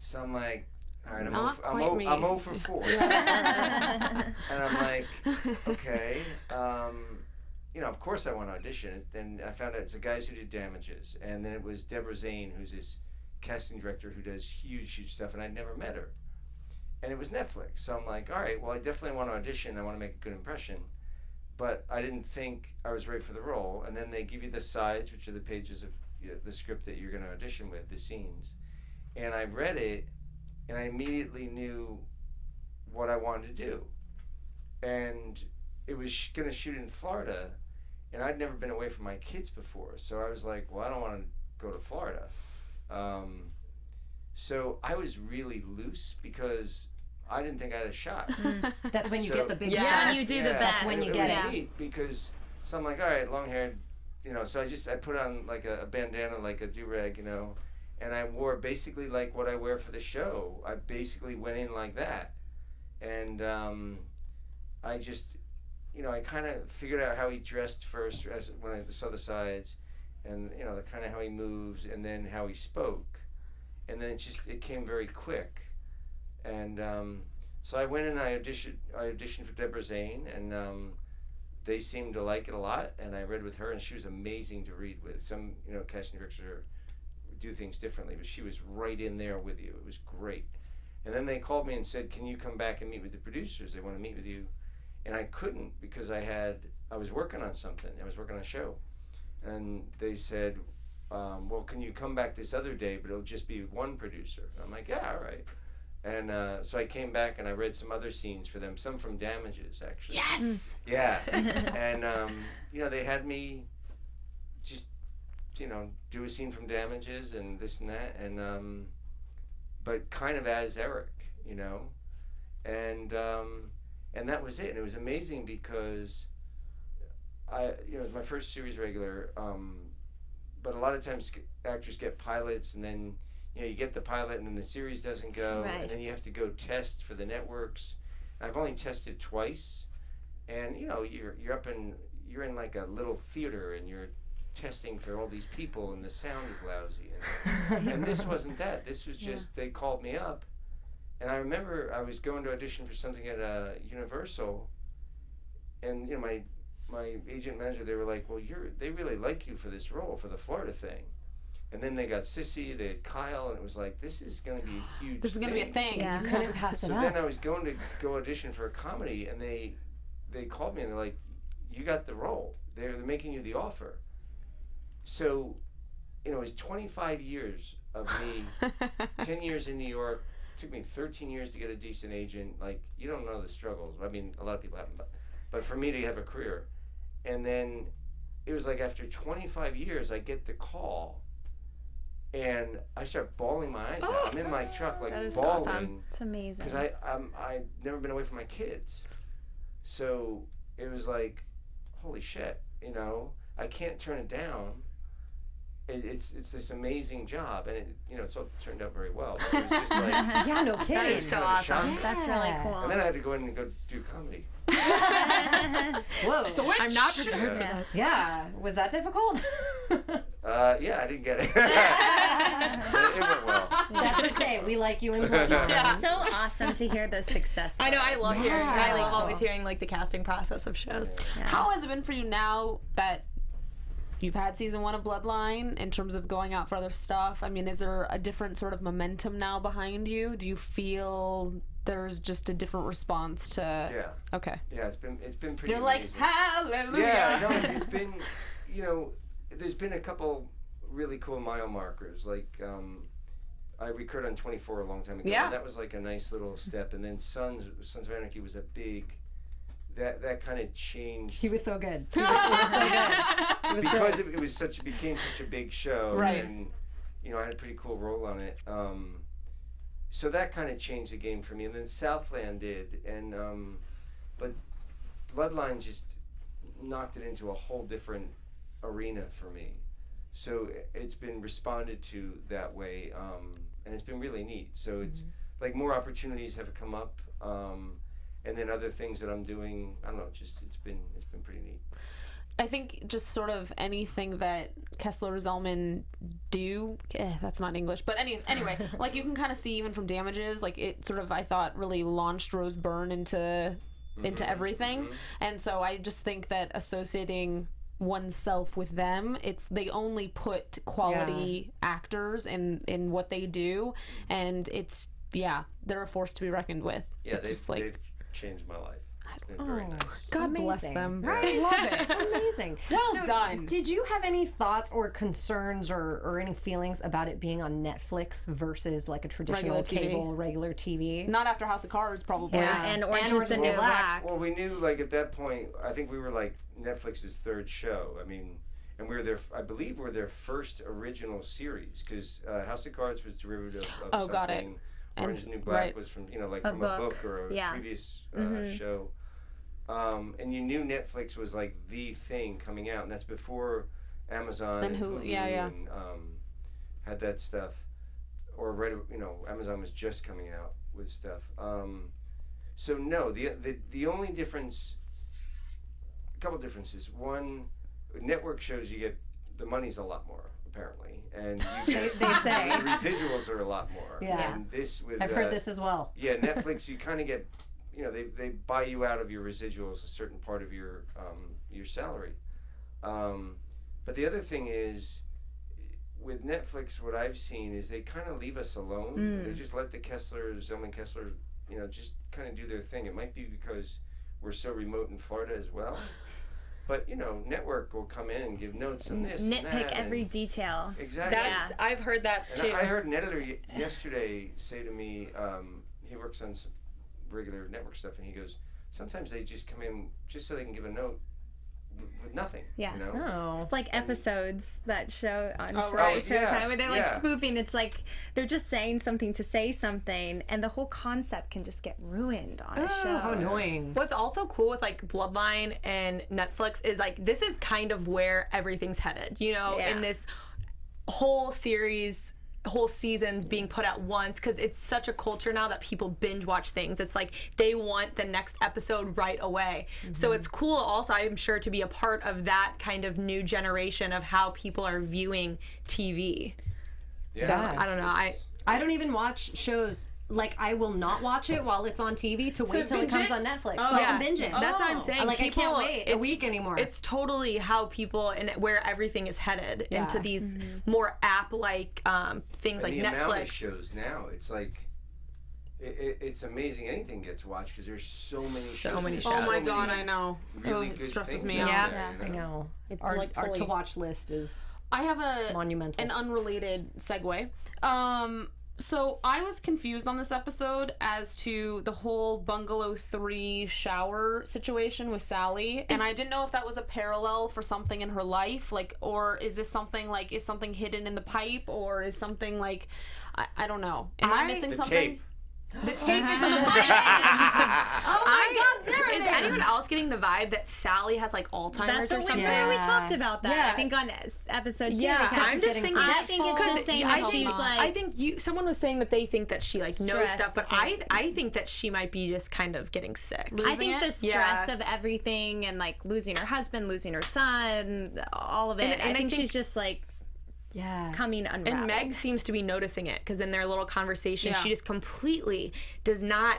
So I'm like, all right, I'm 0 for 4. And I'm like, okay, of course I want to audition. Then I found out it's the guys who did Damages, and then it was Deborah Zane, who's this casting director who does huge stuff, and I'd never met her. And it was Netflix, so I'm like, all right, well, I definitely want to audition. I want to make a good impression, but I didn't think I was ready for the role. And then they give you the sides, which are the pages of the script that you're going to audition with, the scenes. And I read it, and I immediately knew what I wanted to do. And it was going to shoot in Florida, and I'd never been away from my kids before. So I was like, well, I don't want to go to Florida. So I was really loose because I didn't think I had a shot. That's when you get the big stuff. Yeah, when you do the best. That's when you get it. Neat because so I'm like, all right, long haired, so I put on like a bandana, like a do-rag, and I wore basically like what I wear for the show. I basically went in like that. And I just, I kind of figured out how he dressed first when I saw the sides, and the kind of how he moves, and then how he spoke, and then it came very quick, and so I went and I auditioned for Deborah Zane, and they seemed to like it a lot, and I read with her, and she was amazing to read with. Some casting directors do things differently, but she was right in there with you. It was great. And then they called me and said, can you come back and meet with the producers? They want to meet with you. And I couldn't because I was working on something. I was working on a show. And they said, well, can you come back this other day, but it'll just be one producer. I'm like, yeah, all right. And so I came back and I read some other scenes for them, some from Damages, actually. Yes! Yeah. And, they had me just, do a scene from Damages and this and that. And, but kind of as Eric, and that was it. And it was amazing because it was my first series regular, but a lot of times actors get pilots and then, you get the pilot and then the series doesn't go, right. And then you have to go test for the networks. I've only tested twice, and you're in like a little theater and you're testing for all these people and the sound is lousy, and this wasn't that. This was just they called me up, and I remember I was going to audition for something at Universal, and my agent manager, they were like, well, they really like you for this role for the Florida thing. And then they got Sissy, they had Kyle, and it was like, this is going to be a huge This is going to be a thing. Yeah. You couldn't pass it So up. then I was going to go audition for a comedy, and they called me and they're like, you got the role. They're making you the offer. So, it was 25 years of me, 10 years in New York. It took me 13 years to get a decent agent. Like, you don't know the struggles. I mean, a lot of people haven't, but for me to have a career. And then it was like after 25 years, I get the call, and I start bawling my eyes out. I'm in my truck, like, that is bawling. awesome. It's amazing. Because I've never been away from my kids. So it was like, holy shit, I can't turn it down. It's this amazing job, and it's all turned out very well. But it was just like, Yeah, no That kidding. is so kind of awesome. shocking. That's really Yeah. cool. And then I had to go in and go do comedy. Whoa. I'm not prepared for Yeah. that. Yeah. Was that difficult? Yeah, I didn't get it. It went well. That's okay. We like you in Bloodline. It's so awesome to hear those success I know, I stories. love hearing. I really love cool. always hearing like the casting process of shows. Yeah. How has it been for you now that you've had season 1 of Bloodline in terms of going out for other stuff? I mean, is there a different sort of momentum now behind you? Do you feel there's just a different response to? Yeah. Okay. Yeah, it's been pretty You're like, amazing. hallelujah. Yeah, no, it's been, there's been a couple really cool mile markers. Like I recorded on 24 a long time ago. Yeah. And that was like a nice little step. And then Sons of Anarchy was a big. That kind of changed. He was so good. He was so good. It was because great. it became such a big show. Right. And I had a pretty cool role on it. So that kind of changed the game for me. And then Southland did, and but Bloodline just knocked it into a whole different arena for me. So it's been responded to that way, and it's been really neat. So it's like more opportunities have come up, and then other things that I'm doing. I don't know. Just it's been pretty neat. I think just sort of anything that Kessler Zellman do, that's not English, but anyway, like you can kind of see even from Damages, like it sort of, I thought, really launched Rose Byrne into everything. And so I just think that associating oneself with them, they only put quality actors in what they do, and they're a force to be reckoned with. Yeah, it's they've changed my life. It's been very nice. God Amazing. bless them. Right, love it. Amazing. Well done. Did you have any thoughts or concerns or any feelings about it being on Netflix versus like a traditional regular TV? Not after House of Cards, probably. Yeah, and Orange is the New Black. Well, we knew like at that point, I think we were like Netflix's third show. I mean, and we were their, I believe we're their first original series, because House of Cards was derivative of something. Got it. Orange is the New Black was from, like from a book or a previous show. And you knew Netflix was like the thing coming out, and that's before Amazon and Hulu and, had that stuff, or Amazon was just coming out with stuff. So no, the only difference, a couple differences. One, network shows you get the money's a lot more apparently, and you get they say the residuals are a lot more. Yeah, and this with I've heard this as well. Yeah, Netflix, you kind of get. They buy you out of your residuals a certain part of your salary. But the other thing is, with Netflix, what I've seen is they kind of leave us alone. They just let the Zellman Kessler, just kind of do their thing. It might be because we're so remote in Florida as well. But, network will come in and give notes on this Nitpick and that, every detail. Exactly. I've heard that and too. I heard an editor yesterday say to me, he works on some regular network stuff, and he goes, sometimes they just come in just so they can give a note with nothing. Yeah. Oh. It's like episodes that show on right. Showtime where they're like spoofing. It's like they're just saying something to say something, and the whole concept can just get ruined on a show. How annoying. What's also cool with like Bloodline and Netflix is like this is kind of where everything's headed, in this whole series, whole seasons being put at once, because it's such a culture now that people binge watch things. It's like they want the next episode right away. So it's cool also, I'm sure, to be a part of that kind of new generation of how people are viewing TV. Yeah. I don't know. I don't even watch shows. Like, I will not watch it while it's on TV to wait till it comes on Netflix. So I can binge it. That's what I'm saying. Like, people, I can't wait a week anymore. It's totally how people and where everything is headed into these more app-like things like the Netflix. Amount of shows now, it's like it's amazing. Anything gets watched because there's so many shows. Oh my God, I know. Really it good stresses things me out out. there, I know. Our Our to-watch list is I have monumental. an unrelated segue. So I was confused on this episode as to the whole Bungalow 3 shower situation with Sally, and I didn't know if that was a parallel for something in her life, like, or is this something like, is something hidden in the pipe, or is something like, I don't know. Am I missing The something? tape. The tape is the oh my God, there it is. is. Anyone else getting the vibe that Sally has like Alzheimer's That's or what something? we talked about that. Yeah. I think on episode 2. Yeah, because I'm just thinking. I think it's just saying that she's like. I think someone was saying that they think that she like knows Stress, stuff, but I think that she might be just kind of getting sick. I think the stress of everything and like losing her husband, losing her son, all of it. And I think she's just like coming unraveled. And Meg seems to be noticing it because in their little conversation, she just completely does not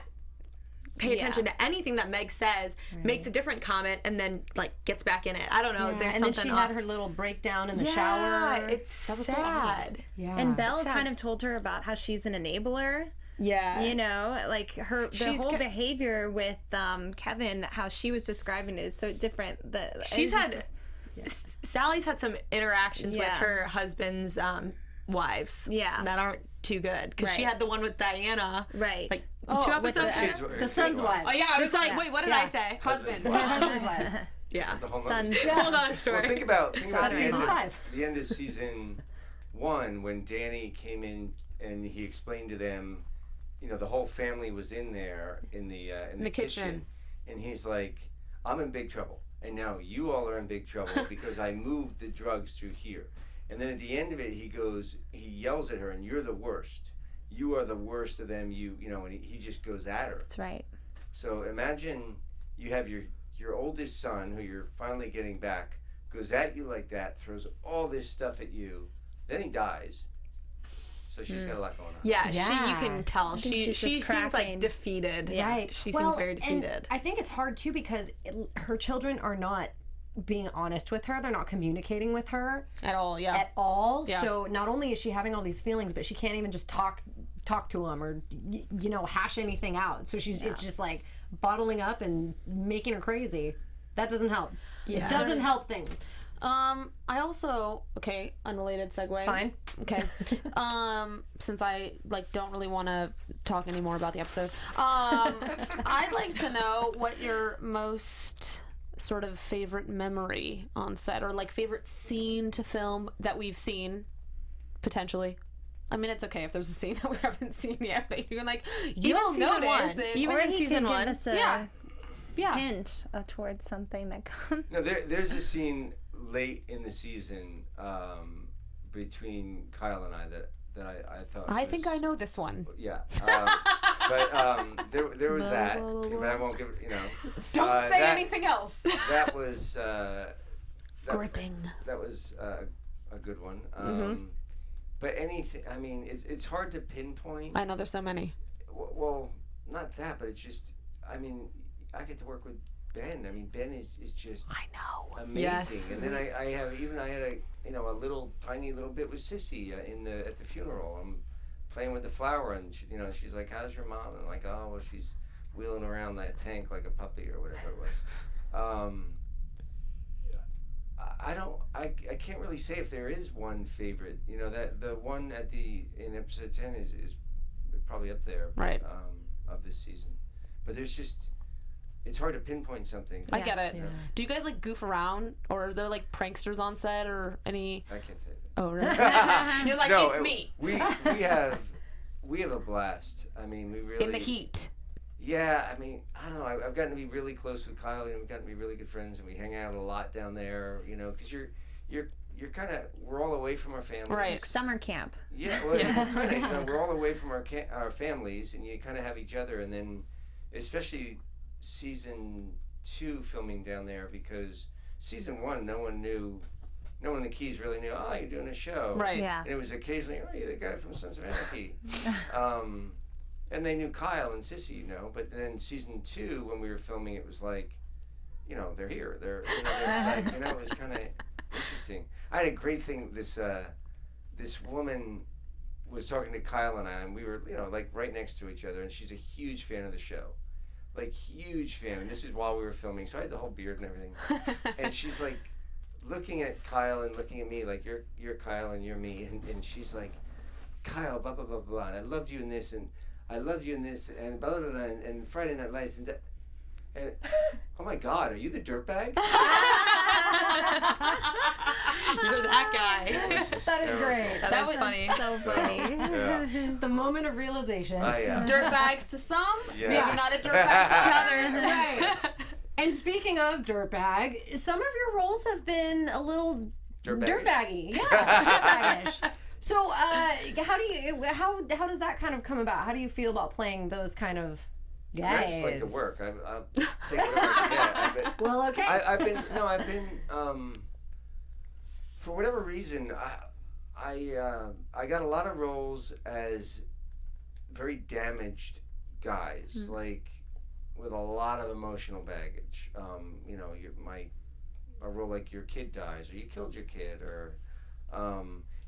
pay attention to anything that Meg says, makes a different comment, and then like gets back in it. I don't know. There's and something then she off. had her little breakdown in the shower. It's that was sad. Yeah. And Belle kind of told her about how she's an enabler. Yeah. Like the whole behavior with Kevin, how she was describing it is so different. Sally's had some interactions with Yeah. her husband's wives. Yeah. That aren't too good. Because she Right. had the one with Diana. Right. Like, Oh, 2 with episodes the- ago. The son's wives. Oh, yeah. I was like, Yeah. wait, what did Yeah. I say? Husband. Her husband's wives. Yeah. That's a whole Sons. nother story. Whole other story. Well, think about the That's end season of, 5. the end of season 1 when Danny came in and he explained to them, you know, the whole family was in there in the kitchen, and he's like, I'm in big trouble, and now you all are in big trouble because I moved the drugs through here. And then at the end of it, he yells at her, and you're the worst. You are the worst of them. You know, and he just goes at her. That's right. So imagine you have your oldest son, who you're finally getting back, goes at you like that, throws all this stuff at you, then he dies. So she's got a lot going on. Yeah, Yeah. you can tell. think She she's just seems cracking. like defeated. Yeah. Right. She Well, seems very and defeated. I think it's hard too because her children are not being honest with her. They're not communicating with her At all, yeah. at all. Yeah. So not only is she having all these feelings, but she can't even just talk to him or hash anything out. So it's just like bottling up and making her crazy. That doesn't help. Yeah. It doesn't help things. I also, unrelated segue. Fine. Okay. Since I don't really want to talk anymore about the episode, I'd like to know what your most sort of favorite memory on set or favorite scene to film that we've seen potentially. I mean, it's okay if there's a scene that we haven't seen yet, but you're you'll notice it. Even or in he season can 1. give us a Hint towards something that comes. No, there's a scene late in the season between Kyle and I that I thought. I think I know this one. Yeah, but there was that, but I won't give it. Don't say that- anything else. That was Gripping. That was a good one. But anything, I mean, it's hard to pinpoint. I know there's so many. Well, not that, but it's just, I mean, I get to work with Ben. I mean, Ben is just I know. amazing. Yes. And then I had a little tiny little bit with Sissy at the funeral. I'm playing with the flower, and she's like, "How's your mom?" And I'm like, "Oh, well, she's wheeling around that tank like a puppy or whatever it was." I can't really say if there is one favorite. That the one in episode 10 is probably up there. Right. Of this season, but there's just. It's hard to pinpoint something. I get it. Yeah. Do you guys goof around, or are there pranksters on set, or any? I can't say that. Oh, really? You're like, No, it's me. We have a blast. I mean, we really In the heat. Yeah, I mean, I don't know. I've gotten to be really close with Kyle, and we've gotten to be really good friends, and we hang out a lot down there. Because you're kind of, we're all away from our families. Right. Summer camp. Yeah. Well, kinda, we're all away from our families, and you kind of have each other, and then, especially season 2 filming down there, because season 1 no one in the Keys really knew, oh, you're doing a show, Right. Yeah. and it was occasionally, oh, you're the guy from Sons of Anarchy. And they knew Kyle and Sissy, but then season 2 when we were filming, it was like, they're here, they're like, it was kind of interesting. I had a great thing. This woman was talking to Kyle and I, and we were right next to each other, and she's a huge fan of the show. Huge fan, and this is while we were filming, so I had the whole beard and everything. And she's looking at Kyle and looking at me like, you're Kyle and you're me, and she's like, Kyle, blah blah blah blah, and I loved you in this, and I loved you in this, and blah blah blah, and Friday Night Lights, and oh my God, are you the dirtbag? You're that guy. That is great. That was funny. So funny. Yeah. The moment of realization. Yeah. Dirtbags to some, Yeah. maybe not a dirtbag to others. Right. And speaking of dirtbag, some of your roles have been a little dirtbaggy. Yeah, dirtbaggish. So, how does that kind of come about? How do you feel about playing those kind of guys? I just like to work. I'll take whatever I can get. Well, okay. I've been for whatever reason, I got a lot of roles as very damaged guys, with a lot of emotional baggage. A role like your kid dies, or you killed your kid, or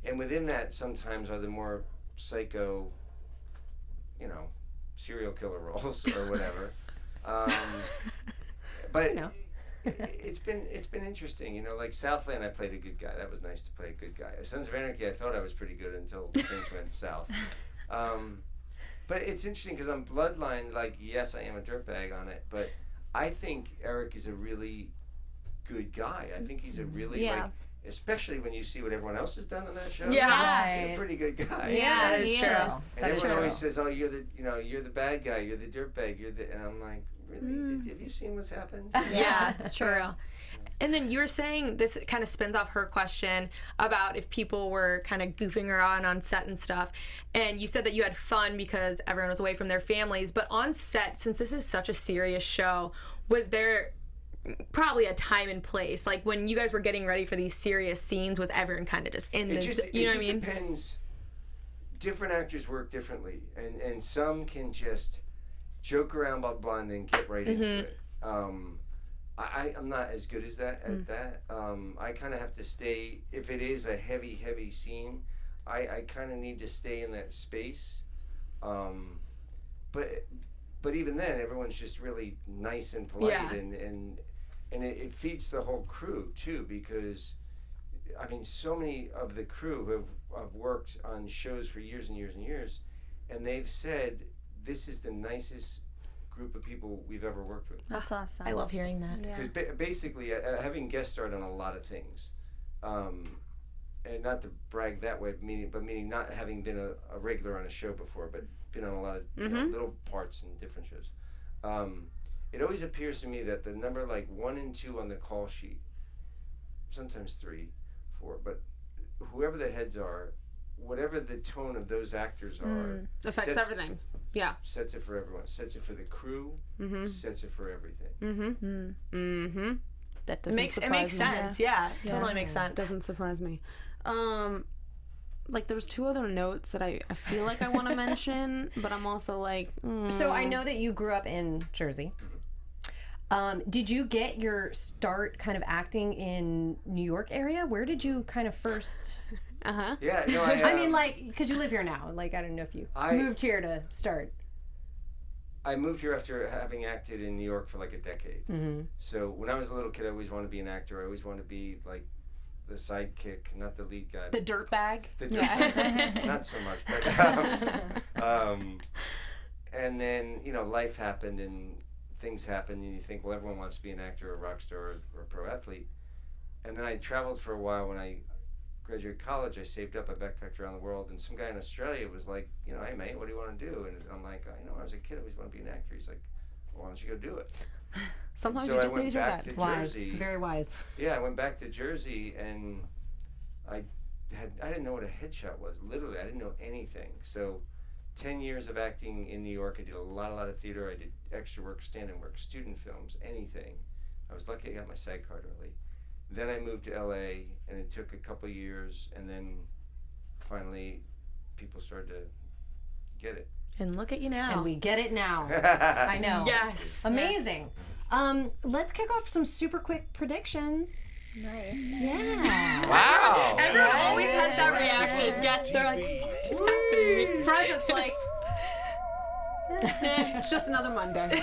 and within that sometimes are the more psycho, serial killer roles or whatever. But it's been interesting. You know, like Southland, I played a good guy. That was nice to play a good guy. Sons of Anarchy, I thought I was pretty good until things went south. But it's interesting because on Bloodline, like, yes, I am a dirtbag on it, but I think Eric is a really good guy. I think he's a really, like, especially when you see what everyone else has done on that show. Yeah. He's a pretty good guy. Yeah, that is true. And everyone always says, "Oh, you're the bad guy. You're the dirtbag. And I'm like, really? Have you seen what's happened? Yeah, it's true. And then you were saying, this kind of spins off her question about if people were kind of goofing around on set and stuff. And you said that you had fun because everyone was away from their families. But on set, since this is such a serious show, was there probably a time and place? Like when you guys were getting ready for these serious scenes, was everyone kind of just in the, you know what I mean? It just depends. Different actors work differently. And some can just joke around about blind and get right into it. I'm not as good as that at that. I kind of have to stay, if it is a heavy scene, I kind of need to stay in that space. But even then, everyone's just really nice and polite, and it feeds the whole crew too, because I mean, so many of the crew have worked on shows for years and years and years, and they've said this is the nicest group of people we've ever worked with. That's awesome. I love hearing that. Because basically, having guest starred on a lot of things, and not to brag that way, meaning not having been a regular on a show before, but been on a lot of little parts in different shows. It always appears to me that the number like 1 and 2 on the call sheet, sometimes 3, 4, but whoever the heads are, whatever the tone of those actors are, affects everything. Yeah. Sets it for everyone. Sets it for the crew. Sets it for everything. That doesn't surprise it makes me. sense. Yeah, totally makes sense. Doesn't surprise me. Like there's 2 other notes that I feel like I want to mention, but I'm also like. So I know that you grew up in Jersey. Did you get your start kind of acting in New York area? Where did you kind of first? Yeah, no, I mean, like, because you live here now. Like, I don't know if you moved here to start. I moved here after having acted in New York for like a decade. So when I was a little kid, I always wanted to be an actor. I always wanted to be like the sidekick, not the lead guy. The dirtbag? The dirtbag. Not so much. But, and then, you know, life happened and things happened, and you think, well, everyone wants to be an actor or a rock star or a pro athlete. And then I traveled for a while. When I graduated college, I saved up, I backpacked around the world, and some guy in Australia was like, you know, hey mate, what do you want to do? And I'm like, you know, when I was a kid, I always wanted to be an actor. He's like, well, why don't you go do it? Sometimes so you just I need went to do back that. to Wise, Jersey. very wise. Yeah, I went back to Jersey, and I didn't know what a headshot was. Literally, I didn't know anything. So 10 years of acting in New York. I did a lot of theater. I did extra work, stand-in work, student films, anything. I was lucky I got my SAG card early. Then I moved to LA, and it took a couple years, and then finally people started to get it. And look at you now. And we get it now. I know. Yes. Amazing. Let's kick off some super quick predictions. Nice. Yeah. Wow. Everyone always has that reaction. Yes, they're like, what is happening? For us, it's like. It's just another Monday.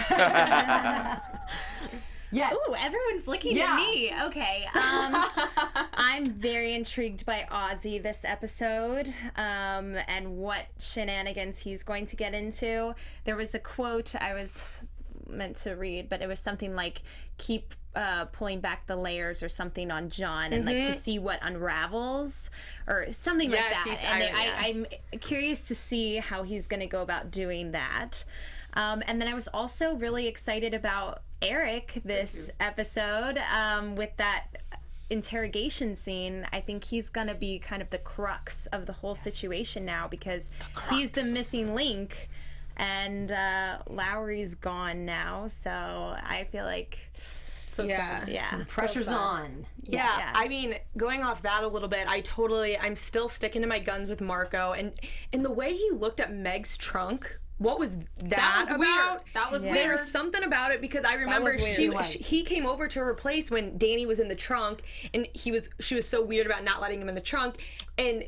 Yes. Ooh, everyone's looking at me. Okay. I'm very intrigued by Ozzy this episode, and what shenanigans he's going to get into. There was a quote I was meant to read, but it was something like, keep pulling back the layers or something on John, and like to see what unravels or something like that. And I'm curious to see how he's going to go about doing that. And then I was also really excited about Eric this episode with that interrogation scene. I think he's going to be kind of the crux of the whole situation now, because he's the missing link, and Lowry's gone now. So I feel like... sad. Yeah. The pressure's on. Yeah, I mean, going off that a little bit, I'm still sticking to my guns with Marco, and in the way he looked at Meg's trunk what was that, That was about? weird. That was There weird. was something about it because I remember was weird. he came over to her place when Danny was in the trunk, and she was so weird about not letting him in the trunk, and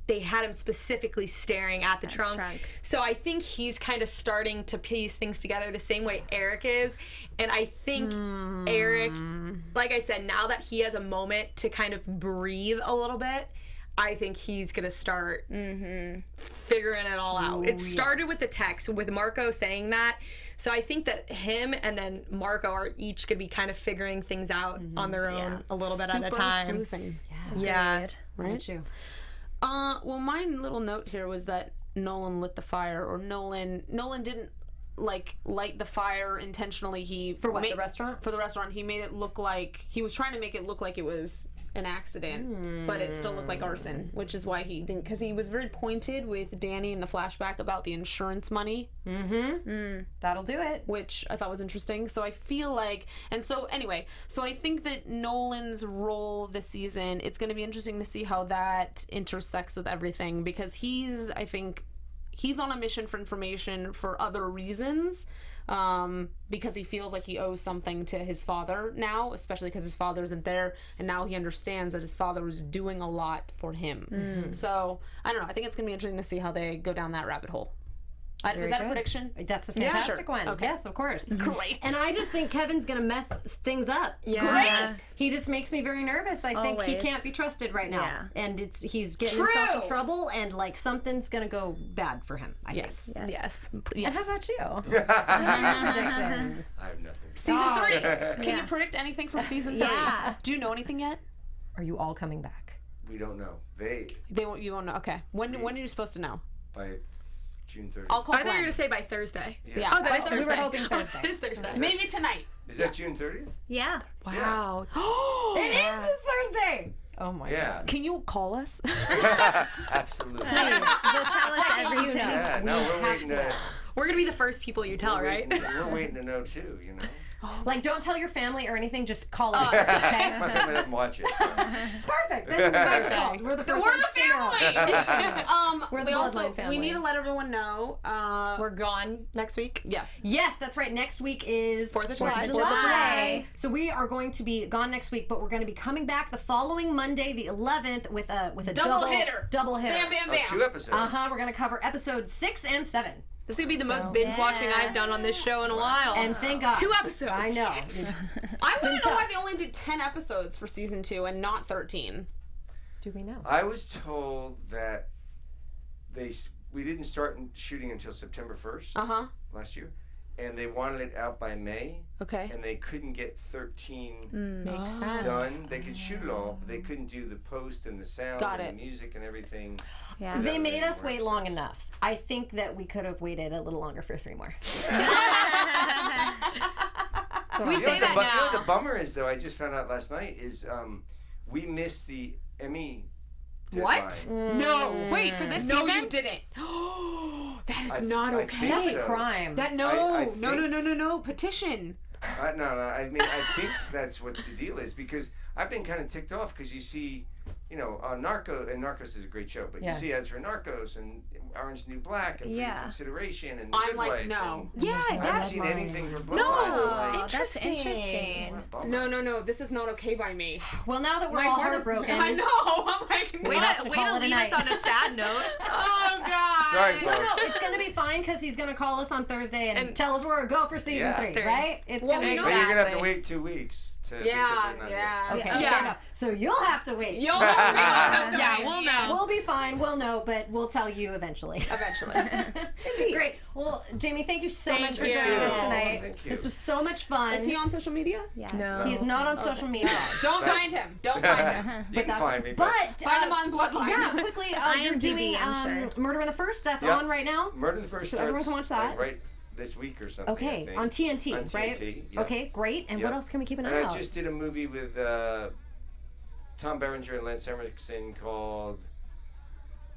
they had him specifically staring at the trunk. So I think he's kind of starting to piece things together the same way Eric is, and I think Eric, like I said, now that he has a moment to kind of breathe a little bit, I think he's gonna start figuring it all out. It started with the text, with Marco saying that. So I think that him and then Marco are each gonna be kind of figuring things out on their own a little bit at a time. Sleuthing. Yeah. Right? You. Well, my little note here was that Nolan lit the fire, or Nolan didn't like light the fire intentionally. He For what, the restaurant? For the restaurant, he made it look like he was trying to make it look like it was an accident, but it still looked like arson, which is why he didn't, because he was very pointed with Danny in the flashback about the insurance money, That'll do it. which I thought was interesting. So I feel like, and so anyway, so I think that Nolan's role this season, it's going to be interesting to see how that intersects with everything, because I think he's on a mission for information for other reasons, because he feels like he owes something to his father now, especially because his father isn't there, and now he understands that his father was doing a lot for him. So I don't know, I think it's going to be interesting to see how they go down that rabbit hole. Was that good. a prediction? That's a fantastic Sure. one. Okay. Yes, of course. Great. And I just think Kevin's gonna mess things up. Yes. He just makes me very nervous. I think he Always. can't be trusted right now. Yeah. And he's getting himself in trouble, and like something's gonna go bad for him. I think. Yes. And how about you? Predictions. I have nothing. Season 3. Can you predict anything for season 3? Yeah. Do you know anything yet? Are you all coming back? We don't know. You won't know. Okay. When are you supposed to know? By June 30th. I'll call I thought you were Glenn. gonna say by Thursday. Yeah. Oh, that is We Thursday. were hoping Thursday. It is Thursday. Maybe tonight. Is that June 30th? Yeah. Wow. It is this Thursday. Oh my Yeah. Can you call us? Absolutely. Just tell us everything. Yeah, no, we're waiting to. We're gonna be the first people you tell, right? We're waiting to know too, you know. Like, don't tell your family or anything. Just call us. Okay. My family doesn't watch it. So. Perfect. Then we're fault. We're the first ones to know. We're the Bloodline family. We need to let everyone know. We're gone next week. Yes. Yes, that's right. Next week is 4th of July. July. So we are going to be gone next week, but we're going to be coming back the following Monday, the 11th, with a Double hitter. Double hitter. Bam, bam, bam. 2 episodes. We're going to cover episodes 6 and 7. This is gonna be the most binge watching I've done on this show in a while. And thank God. 2 episodes. I know. I want to know why they only did 10 episodes for season 2 and not 13. Do we know? I was told that we didn't start shooting until September 1st last year, and they wanted it out by May. Okay. And they couldn't get 13 Makes sense. done. They could shoot it all, but they couldn't do the post and the sound Got and it. the music and everything. Yeah. They made us wait long enough. I think that we could have waited a little longer for 3 more. We say that You know what now. the bummer is, though, I just found out last night, is we missed the Emmy What? deadline. No. Wait, for this No, season? you didn't. That is I- not I okay. think That's so. a crime. That I think- no. Petition. No. I mean, I think that's what the deal is, because I've been kind of ticked off because you see, you know, Narcos is a great show, but Yeah. you see ads for Narcos and Orange is the New Black and For Your Yeah. Consideration and The I'm Good like, Life. no. and Yeah, I haven't that's seen anything for Bloodline. No. I'm like, That's interesting. what a bummer. No. This is not okay by me. Well, now that we're My all heart is- heartbroken, I know. I'm like, We have to Way call to it a leave us night. on a sad note. oh God. Sorry, No, folks. it's gonna be fine because he's gonna call us on Thursday and tell us where to go for season Yeah. 3, Three. right? It's Well, gonna we be know But great. you're going to have to Exactly. wait 2 weeks to Yeah. because they're not Okay, Yeah. fair enough. So you'll have to wait. You'll have to Yeah, wait. we'll know. We'll be fine. We'll know, but we'll tell you eventually. Eventually. Great. Well, Jamie, thank you so much for you. joining us Oh, tonight. thank you. This was so much fun. Is he on social media? Yeah. No. He is not on social media. Don't find him. Don't find him. You can find me, But Find him on Bloodline. yeah, quickly, you're IMDb, doing I'm sure. Murder in the First. That's Yep. on right now. Murder the First So starts everyone can watch that? like, right this week or something. I Okay, think. on TNT, On right? TNT, yep. Okay, great. And Yep. what else can we keep an And eye I out? just did a movie with Tom Berenger and Lance Henriksen called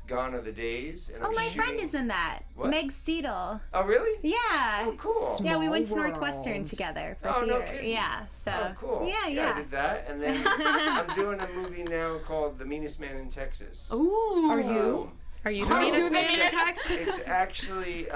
Gone Are the Days. And Oh, I'm my friend shooting- is in that. What? Meg Steedle. Oh, really? Yeah. Oh, cool. Yeah, we went to Small Northwestern world. together for Oh, no theater. kidding. Yeah. So. Oh, cool. Yeah, I yeah. did that, and then I'm doing a movie now called The Meanest Man in Texas. Ooh. Are you? Are you the meanest man in text? It's actually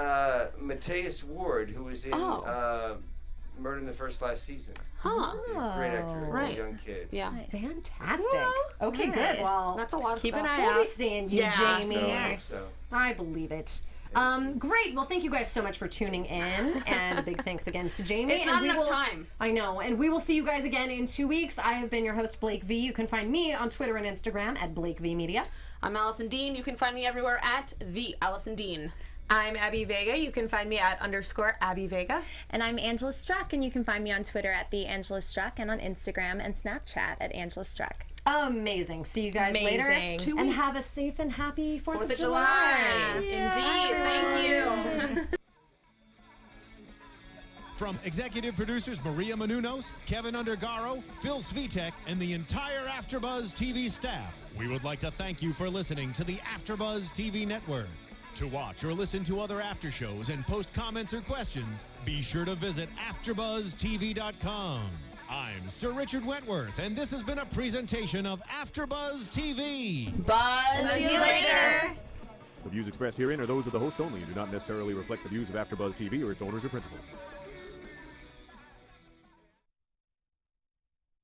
Matthias Ward, who was in Murder in the last season. Huh. He's a great actor, Right. young kid. Yeah. Fantastic. Okay, Nice. good. Well, That's a lot of Keep stuff. an eye we'll out. be seeing you, Yeah. Jamie. So. I believe it. Great. Well, thank you guys so much for tuning in, and a big thanks again to Jamie. It's and not we enough will, time. I know, and we will see you guys again in 2 weeks. I have been your host, Blake V. You can find me on Twitter and Instagram at Blake V Media. I'm Alison Dean. You can find me everywhere at the Alison Dean. I'm Abby Vega. You can find me at _Abby Vega. And I'm Angela Struck, and you can find me on Twitter at the Angela Struck and on Instagram and Snapchat at Angela Struck. Amazing. See you guys later. Amazing. 2 And weeks. have a safe and happy 4th 4th of July. Indeed. Thank you. From executive producers Maria Menounos, Kevin Undergaro, Phil Svitek, and the entire AfterBuzz TV staff, we would like to thank you for listening to the AfterBuzz TV network. To watch or listen to other after shows and post comments or questions, be sure to visit AfterBuzzTV.com. I'm Sir Richard Wentworth, and this has been a presentation of AfterBuzz TV. Buzz you later. The views expressed herein are those of the hosts only and do not necessarily reflect the views of AfterBuzz TV or its owners or principals.